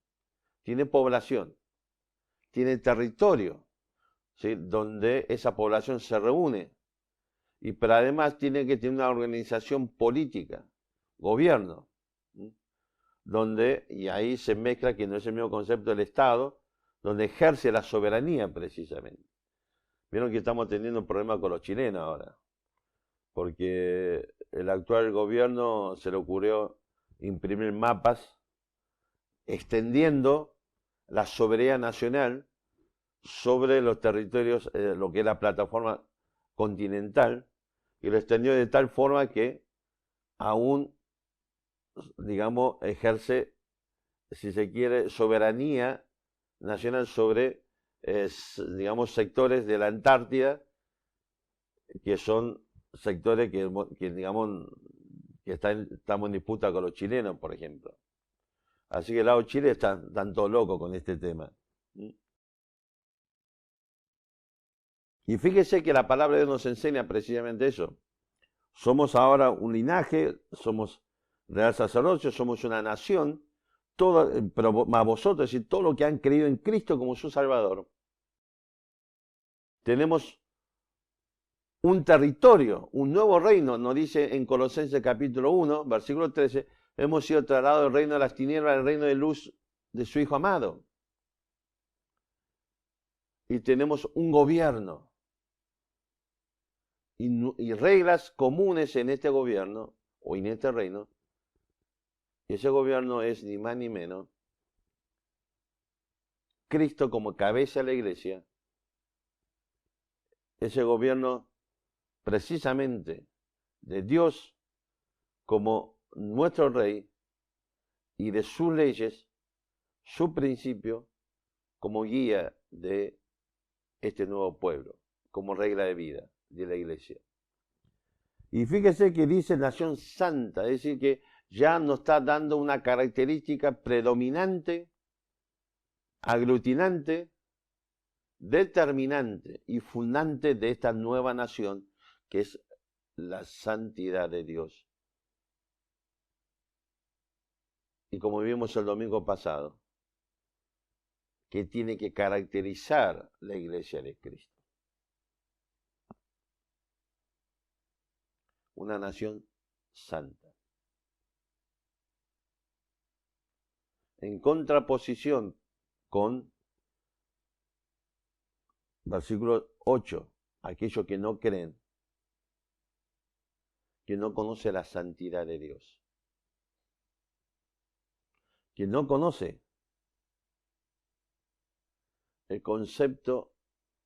tiene población, tiene territorio, ¿sí?, donde esa población se reúne, pero además tiene que tener una organización política, gobierno, ¿sí?, y ahí se mezcla, que no es el mismo concepto del Estado, donde ejerce la soberanía precisamente. Vieron que estamos teniendo un problema con los chilenos ahora, porque el actual gobierno se le ocurrió imprimir mapas extendiendo la soberanía nacional sobre los territorios, lo que es la plataforma continental, y lo extendió de tal forma que aún, digamos, ejerce, si se quiere, soberanía nacional sobre, digamos, sectores de la Antártida, que son sectores que digamos, que estamos en disputa con los chilenos, por ejemplo. Así que el lado de Chile están todos locos con este tema. Y fíjese que la palabra de Dios nos enseña precisamente eso. Somos ahora un linaje, somos real sacerdocio, somos una nación, pero más vosotros, es decir, todos los que han creído en Cristo como su Salvador. Tenemos un territorio, un nuevo reino, nos dice en Colosenses capítulo 1, versículo 13, hemos sido trasladados del reino de las tinieblas al reino de luz de su Hijo amado. Y tenemos un gobierno y reglas comunes en este gobierno o en este reino. Y ese gobierno es ni más ni menos Cristo como cabeza de la iglesia. Ese gobierno precisamente de Dios como nuestro rey y de sus leyes, su principio como guía de este nuevo pueblo, como regla de vida de la iglesia. Y fíjese que dice nación santa, es decir, que ya nos está dando una característica predominante, aglutinante, determinante y fundante de esta nueva nación, que es la santidad de Dios. Y como vimos el domingo pasado, que tiene que caracterizar la iglesia de Cristo. Una nación santa. En contraposición con versículo 8, aquellos que no creen, que no conoce la santidad de Dios. Quien no conoce el concepto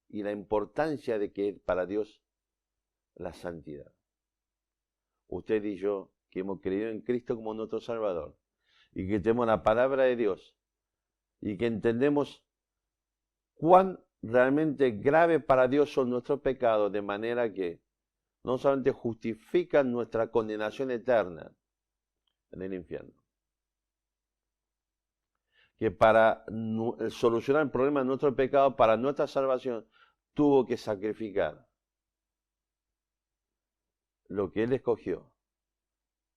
y la importancia de que para Dios la santidad. Usted y yo, que hemos creído en Cristo como nuestro Salvador, y que tenemos la palabra de Dios, y que entendemos cuán realmente grave para Dios son nuestros pecados, de manera que no solamente justifican nuestra condenación eterna en el infierno, que para solucionar el problema de nuestro pecado, para nuestra salvación, tuvo que sacrificar lo que Él escogió.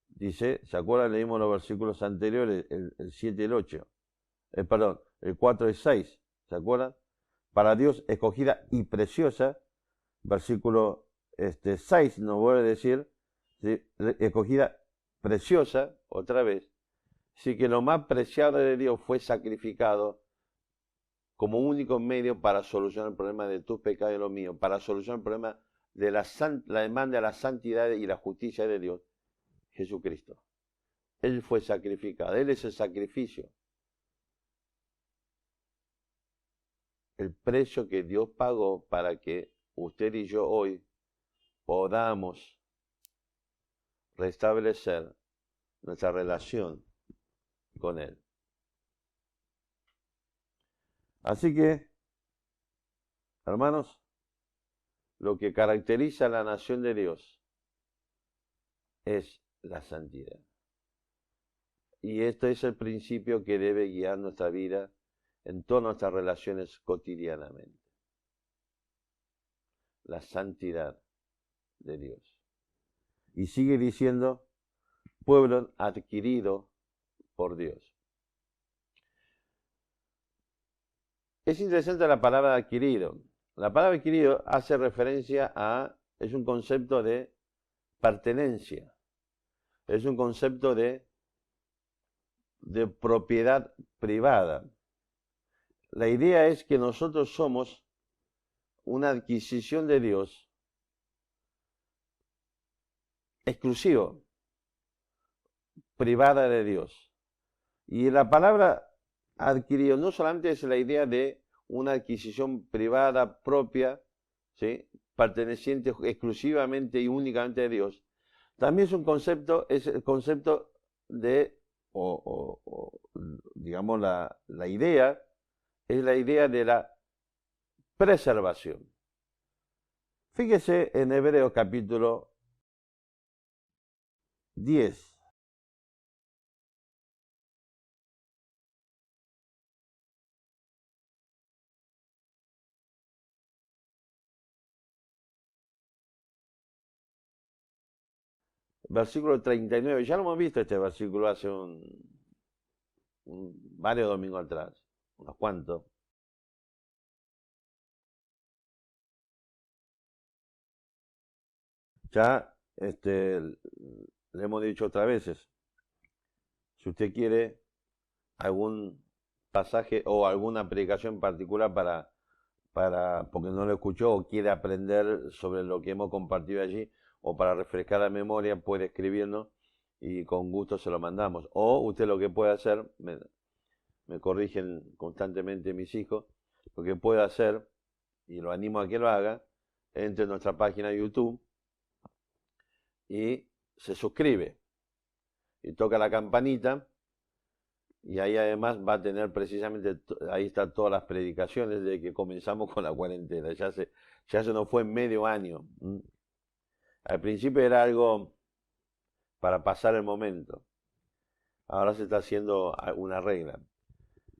Dice, ¿se acuerdan? Leímos los versículos anteriores, el 7 y el 8. Perdón, el 4 y 6. ¿Se acuerdan? Para Dios escogida y preciosa, versículo 6 nos vuelve a decir, ¿sí? Escogida preciosa, otra vez. Así que lo más preciado de Dios fue sacrificado como único medio para solucionar el problema de tus pecados y los míos, para solucionar el problema de la demanda de la santidad y la justicia de Dios, Jesucristo. Él fue sacrificado, Él es el sacrificio. El precio que Dios pagó para que usted y yo hoy podamos restablecer nuestra relación con Él. Así que, hermanos, lo que caracteriza a la nación de Dios es la santidad. Y este es el principio que debe guiar nuestra vida en todas nuestras relaciones cotidianamente. La santidad de Dios. Y sigue diciendo, pueblo adquirido por Dios. Es interesante la palabra adquirido. La palabra adquirido hace referencia es un concepto de pertenencia. Es un concepto de propiedad privada. La idea es que nosotros somos una adquisición de Dios exclusivo, privada de Dios. Y la palabra adquirido no solamente es la idea de una adquisición privada propia, ¿sí?, perteneciente exclusivamente y únicamente a Dios. También es el concepto de, digamos, la idea, es la idea de la preservación. Fíjese en Hebreos capítulo 10. Versículo 39. Ya lo hemos visto este versículo hace varios domingos atrás, unos cuantos. Ya le hemos dicho otras veces, si usted quiere algún pasaje o alguna predicación particular porque no lo escuchó o quiere aprender sobre lo que hemos compartido allí, o para refrescar la memoria, puede escribirnos y con gusto se lo mandamos. O usted lo que puede hacer, me corrigen constantemente mis hijos, lo que puede hacer, y lo animo a que lo haga, entre en nuestra página de YouTube y se suscribe y toca la campanita, y ahí además va a tener precisamente, ahí están todas las predicaciones desde que comenzamos con la cuarentena. Ya se nos fue medio año. Al principio era algo para pasar el momento. Ahora se está haciendo una regla.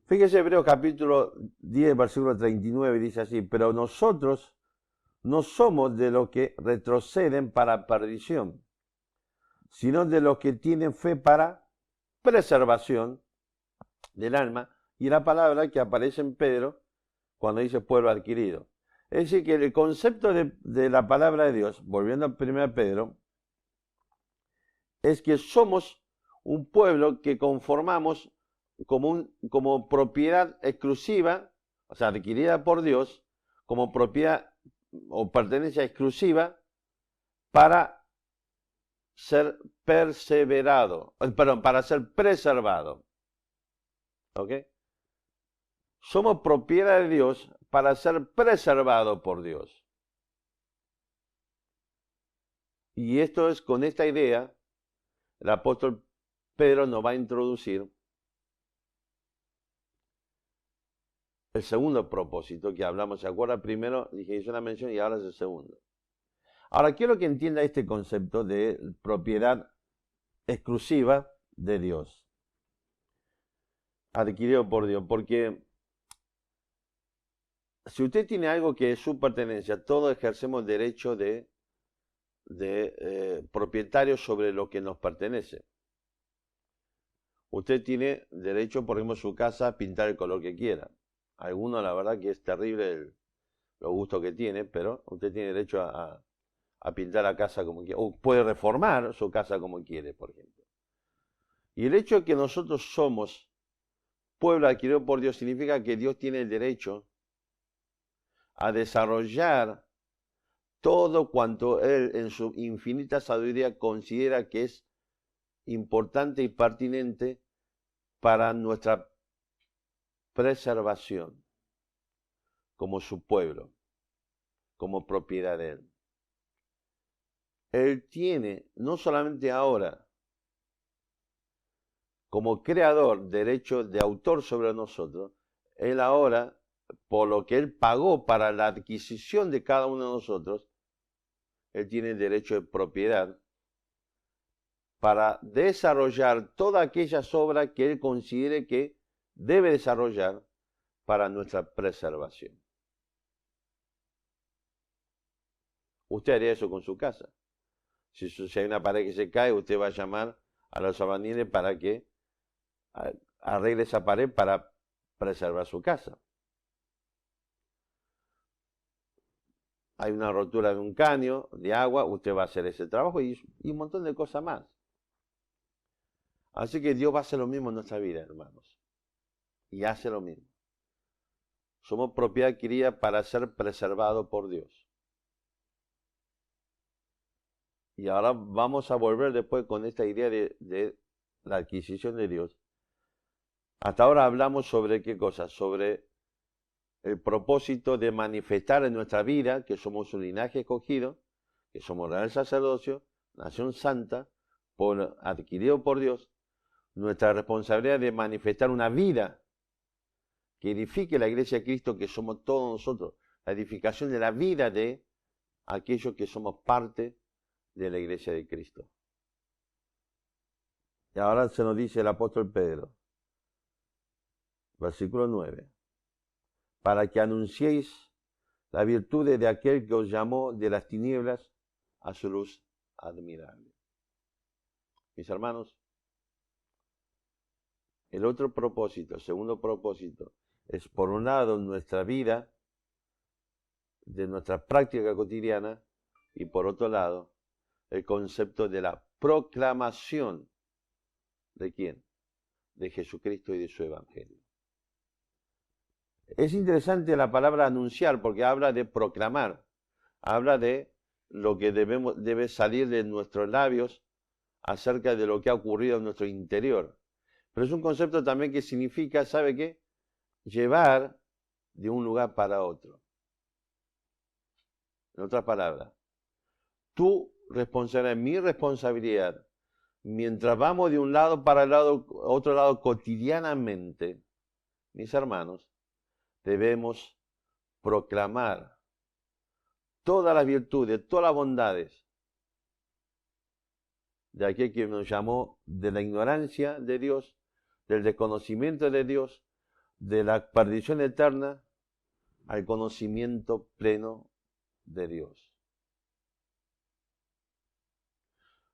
Fíjese, Hebreos capítulo 10, versículo 39, dice así, pero nosotros no somos de los que retroceden para perdición, sino de los que tienen fe para preservación del alma, y la palabra que aparece en Pedro cuando dice pueblo adquirido. Es decir, que el concepto de la palabra de Dios, volviendo a 1 Pedro, es que somos un pueblo que conformamos como propiedad exclusiva, o sea, adquirida por Dios, como propiedad o pertenencia exclusiva para ser perseverado, perdón, para ser preservado. ¿Ok? Somos propiedad de Dios para ser preservado por Dios. Y esto es con esta idea, el apóstol Pedro nos va a introducir el segundo propósito que hablamos. ¿Se acuerda? Primero dije hice una mención y ahora es el segundo. Ahora quiero que entienda este concepto de propiedad exclusiva de Dios, adquirido por Dios, porque si usted tiene algo que es su pertenencia, todos ejercemos derecho de propietario sobre lo que nos pertenece. Usted tiene derecho, por ejemplo, en su casa a pintar el color que quiera. Algunos, la verdad, que es terrible los gustos que tiene, pero usted tiene derecho a pintar la casa como quiera. O puede reformar su casa como quiere, por ejemplo. Y el hecho de que nosotros somos pueblo adquirido por Dios significa que Dios tiene el derecho a desarrollar todo cuanto Él en su infinita sabiduría considera que es importante y pertinente para nuestra preservación como su pueblo, como propiedad de Él. Él tiene, no solamente ahora, como creador, derecho de autor sobre nosotros, Él ahora, por lo que Él pagó para la adquisición de cada uno de nosotros, Él tiene derecho de propiedad para desarrollar todas aquellas obras que Él considere que debe desarrollar para nuestra preservación. Usted haría eso con su casa. Si hay una pared que se cae, usted va a llamar a los albañiles para que arregle esa pared para preservar su casa. Hay una rotura de un caño de agua, usted va a hacer ese trabajo y un montón de cosas más. Así que Dios va a hacer lo mismo en nuestra vida, hermanos. Y hace lo mismo. Somos propiedad adquirida para ser preservados por Dios. Y ahora vamos a volver después con esta idea de la adquisición de Dios. Hasta ahora hablamos sobre qué cosa, sobre el propósito de manifestar en nuestra vida que somos un linaje escogido, que somos real sacerdocio, nación santa, adquirido por Dios, nuestra responsabilidad de manifestar una vida que edifique la iglesia de Cristo, que somos todos nosotros, la edificación de la vida de aquellos que somos parte de la iglesia de Cristo. Y ahora se nos dice el apóstol Pedro, versículo 9, para que anunciéis la virtud de aquel que os llamó de las tinieblas a su luz admirable. Mis hermanos, el otro propósito, el segundo propósito, es por un lado nuestra vida, de nuestra práctica cotidiana, y por otro lado, el concepto de la proclamación. ¿De quién? De Jesucristo y de su Evangelio. Es interesante la palabra anunciar porque habla de proclamar, habla de lo que debe salir de nuestros labios acerca de lo que ha ocurrido en nuestro interior. Pero es un concepto también que significa, ¿sabe qué? Llevar de un lugar para otro. En otras palabras, tu responsabilidad, mi responsabilidad, mientras vamos de un lado para el otro lado cotidianamente, mis hermanos, debemos proclamar todas las virtudes, todas las bondades de aquel que nos llamó de la ignorancia de Dios, del desconocimiento de Dios, de la perdición eterna, al conocimiento pleno de Dios.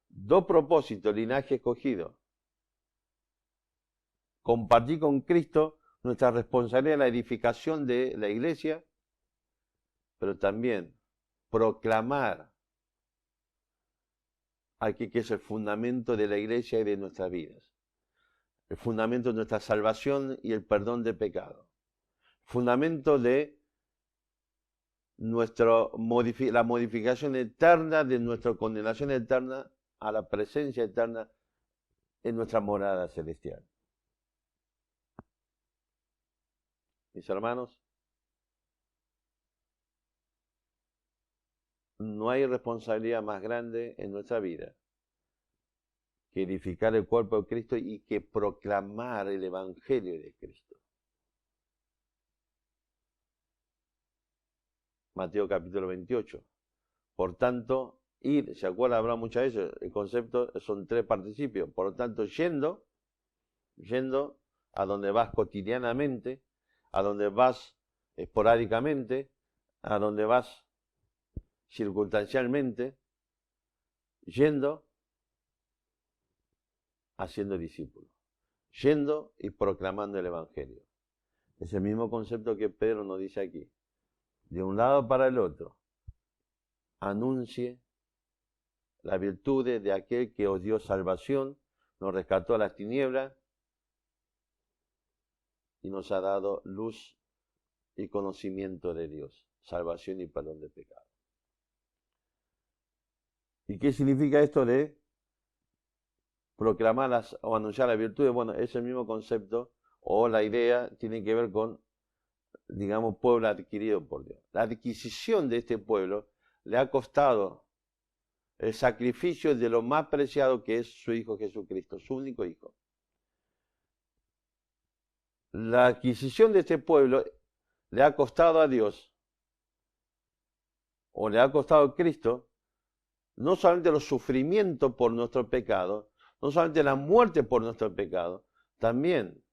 Dos propósitos, linaje escogido. Compartir con Cristo nuestra responsabilidad en la edificación de la iglesia, pero también proclamar aquí que es el fundamento de la iglesia y de nuestras vidas. El fundamento de nuestra salvación y el perdón de pecado. Fundamento de la modificación eterna de nuestra condenación eterna a la presencia eterna en nuestra morada celestial. Mis hermanos, no hay responsabilidad más grande en nuestra vida que edificar el cuerpo de Cristo y que proclamar el Evangelio de Cristo. Mateo capítulo 28. Por tanto, ir, ¿se acuerdan? Hablamos muchas veces, el concepto son 3 participios. Por lo tanto, yendo a donde vas cotidianamente, a donde vas esporádicamente, a donde vas circunstancialmente, yendo, haciendo discípulos, yendo y proclamando el Evangelio. Es el mismo concepto que Pedro nos dice aquí. De un lado para el otro, anuncie la virtud de aquel que os dio salvación, nos rescató a las tinieblas y nos ha dado luz y conocimiento de Dios, salvación y perdón de pecado. ¿Y qué significa esto de proclamar o anunciar las virtudes? Bueno, es el mismo concepto o la idea tiene que ver con, digamos, pueblo adquirido por Dios. La adquisición de este pueblo le ha costado el sacrificio de lo más preciado que es su Hijo Jesucristo, su único Hijo. La adquisición de este pueblo le ha costado a Dios, o le ha costado a Cristo, no solamente los sufrimientos por nuestro pecado, no solamente la muerte por nuestro pecado, también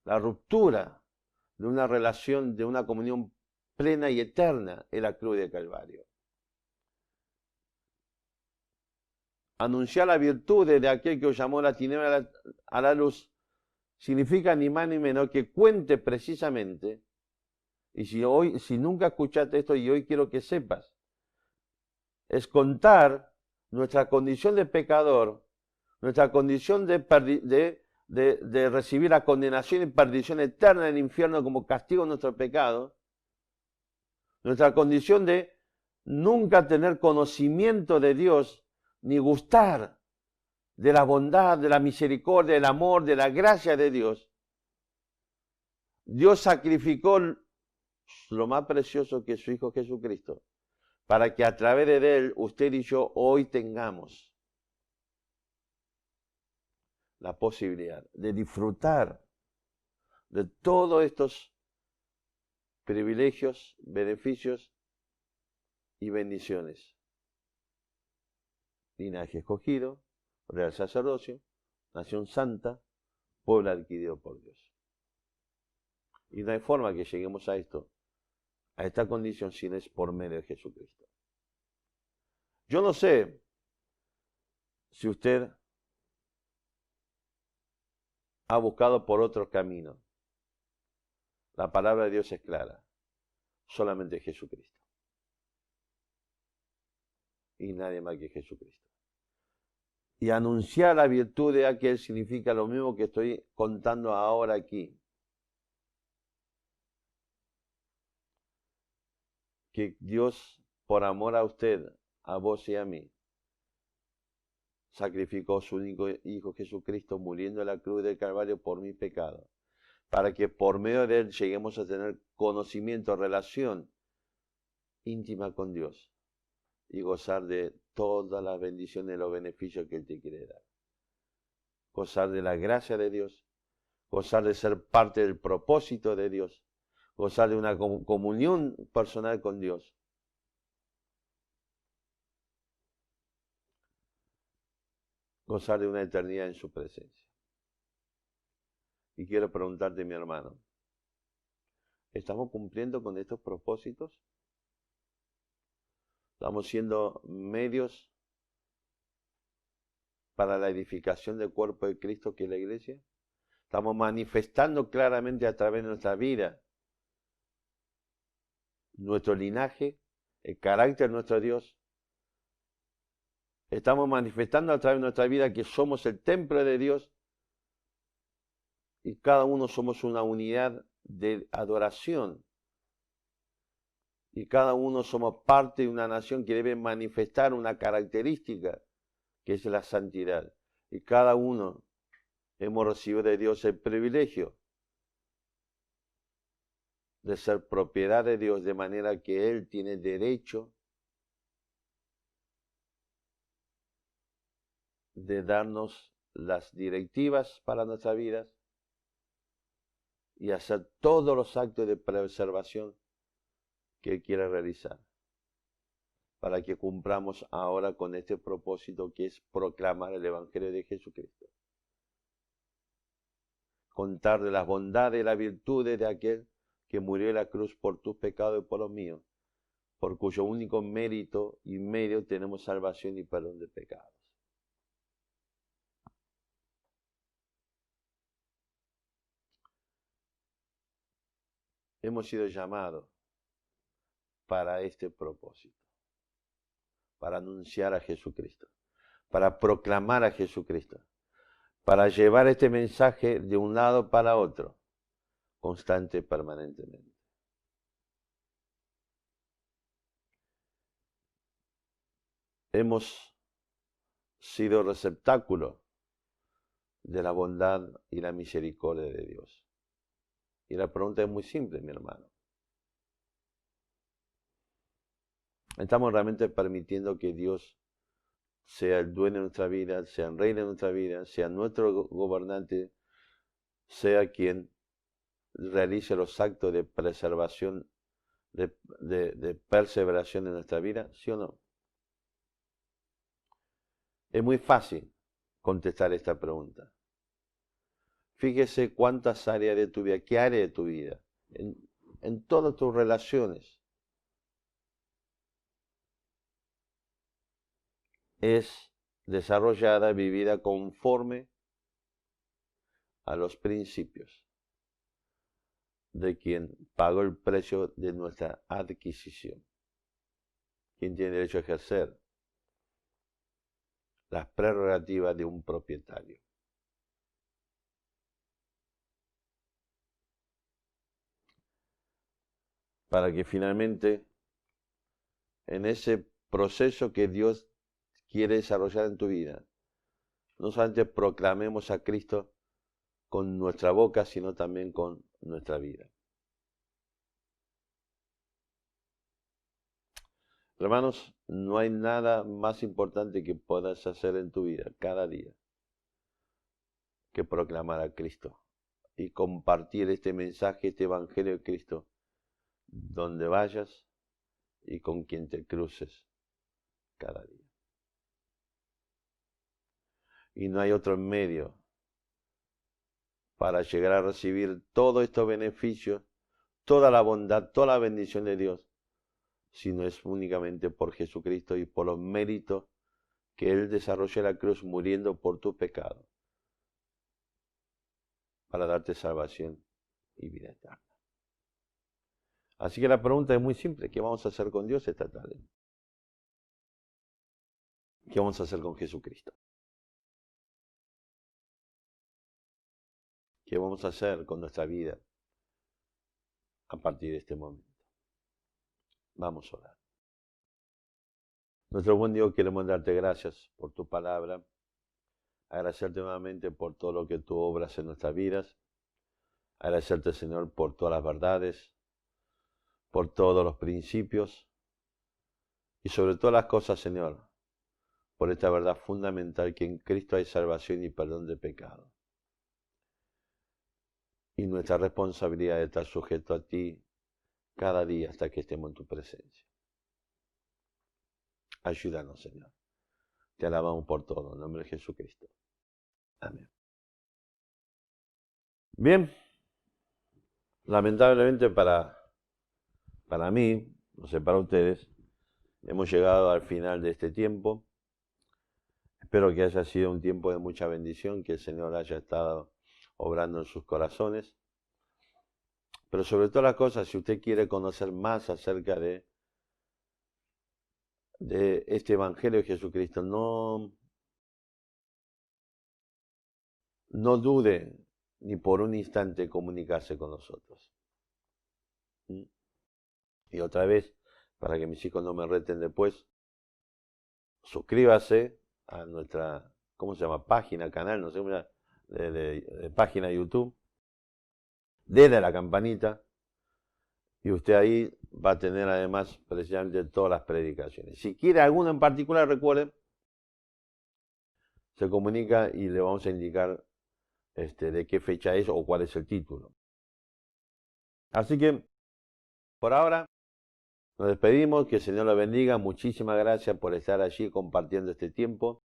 la ruptura de una relación, de una comunión plena y eterna en la cruz de Calvario. Anunciar la virtud de aquel que os llamó la tiniebla a la luz significa ni más ni menos que cuente precisamente, y si nunca escuchaste esto y hoy quiero que sepas, es contar nuestra condición de pecador, nuestra condición de recibir la condenación y perdición eterna en el infierno como castigo de nuestro pecado, nuestra condición de nunca tener conocimiento de Dios, ni gustar de la bondad, de la misericordia, del amor, de la gracia de Dios. Dios sacrificó lo más precioso que es su Hijo Jesucristo, para que a través de Él, usted y yo hoy tengamos la posibilidad de disfrutar de todos estos privilegios, beneficios y bendiciones. Linaje escogido, real sacerdocio, nación santa, pueblo adquirido por Dios. Y no hay forma que lleguemos a esto, a esta condición, si no es por medio de Jesucristo. Yo no sé si usted ha buscado por otro camino. La palabra de Dios es clara. Solamente Jesucristo. Y nadie más que Jesucristo. Y anunciar la virtud de aquel significa lo mismo que estoy contando ahora aquí. Que Dios, por amor a usted, a vos y a mí, sacrificó su único Hijo Jesucristo muriendo en la cruz del Calvario por mi pecado, para que por medio de Él lleguemos a tener conocimiento, relación íntima con Dios y gozar de todas las bendiciones y los beneficios que Él te quiere dar. Gozar de la gracia de Dios, gozar de ser parte del propósito de Dios, gozar de una comunión personal con Dios. Gozar de una eternidad en su presencia. Y quiero preguntarte, mi hermano, ¿estamos cumpliendo con estos propósitos? ¿Estamos siendo medios para la edificación del cuerpo de Cristo que es la iglesia? ¿Estamos manifestando claramente a través de nuestra vida nuestro linaje, el carácter de nuestro Dios? ¿Estamos manifestando a través de nuestra vida que somos el templo de Dios y cada uno somos una unidad de adoración? Y cada uno somos parte de una nación que debe manifestar una característica que es la santidad. Y cada uno hemos recibido de Dios el privilegio de ser propiedad de Dios, de manera que Él tiene derecho de darnos las directivas para nuestras vidas y hacer todos los actos de preservación que Él quiere realizar, para que cumplamos ahora con este propósito que es proclamar el Evangelio de Jesucristo. Contar de las bondades y las virtudes de aquel que murió en la cruz por tus pecados y por los míos, por cuyo único mérito y medio tenemos salvación y perdón de pecados. Hemos sido llamados para este propósito, para anunciar a Jesucristo, para proclamar a Jesucristo, para llevar este mensaje de un lado para otro, constante y permanentemente. Hemos sido receptáculo de la bondad y la misericordia de Dios. Y la pregunta es muy simple, mi hermano. ¿Estamos realmente permitiendo que Dios sea el dueño de nuestra vida, sea el rey de nuestra vida, sea nuestro gobernante, sea quien realice los actos de preservación, de perseveración en nuestra vida? ¿Sí o no? Es muy fácil contestar esta pregunta. Fíjese cuántas áreas de tu vida, qué área de tu vida, en todas tus relaciones, es desarrollada, vivida conforme a los principios de quien pagó el precio de nuestra adquisición. Quien tiene derecho a ejercer las prerrogativas de un propietario. Para que finalmente, en ese proceso que Dios quiere desarrollar en tu vida, no solamente proclamemos a Cristo con nuestra boca, sino también con nuestra vida. Hermanos, no hay nada más importante que puedas hacer en tu vida cada día que proclamar a Cristo y compartir este mensaje, este Evangelio de Cristo, donde vayas y con quien te cruces cada día. Y no hay otro medio para llegar a recibir todos estos beneficios, toda la bondad, toda la bendición de Dios, sino es únicamente por Jesucristo y por los méritos que Él desarrolló en la cruz muriendo por tu pecado, para darte salvación y vida eterna. Así que la pregunta es muy simple: ¿qué vamos a hacer con Dios esta tarde? ¿Qué vamos a hacer con Jesucristo? ¿Qué vamos a hacer con nuestra vida a partir de este momento? Vamos a orar. Nuestro buen Dios, queremos darte gracias por tu palabra, agradecerte nuevamente por todo lo que tú obras en nuestras vidas, agradecerte, Señor, por todas las verdades, por todos los principios y sobre todas las cosas, Señor, por esta verdad fundamental que en Cristo hay salvación y perdón de pecado. Y nuestra responsabilidad de estar sujeto a ti cada día hasta que estemos en tu presencia. Ayúdanos, Señor. Te alabamos por todo, en nombre de Jesucristo. Amén. Bien, lamentablemente para mí, no sé para ustedes, hemos llegado al final de este tiempo. Espero que haya sido un tiempo de mucha bendición, que el Señor haya estado obrando en sus corazones. Pero sobre todas las cosas, si usted quiere conocer más acerca de este Evangelio de Jesucristo, no dude ni por un instante comunicarse con nosotros. Y otra vez, para que mis hijos no me reten después, suscríbase a nuestra, ¿cómo se llama? Página, canal, no sé cómo se llama, de página de YouTube. Dele la campanita y usted ahí va a tener además precisamente todas las predicaciones. Si quiere alguna en particular, recuerde, se comunica y le vamos a indicar de qué fecha es o cuál es el título. Así que, por ahora, nos despedimos, que el Señor lo bendiga, muchísimas gracias por estar allí compartiendo este tiempo.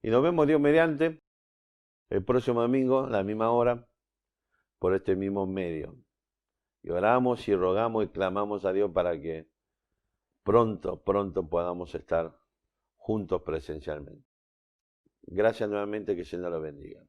Y nos vemos Dios mediante el próximo domingo, a la misma hora, por este mismo medio. Y oramos y rogamos y clamamos a Dios para que pronto podamos estar juntos presencialmente. Gracias nuevamente, que el Señor lo bendiga.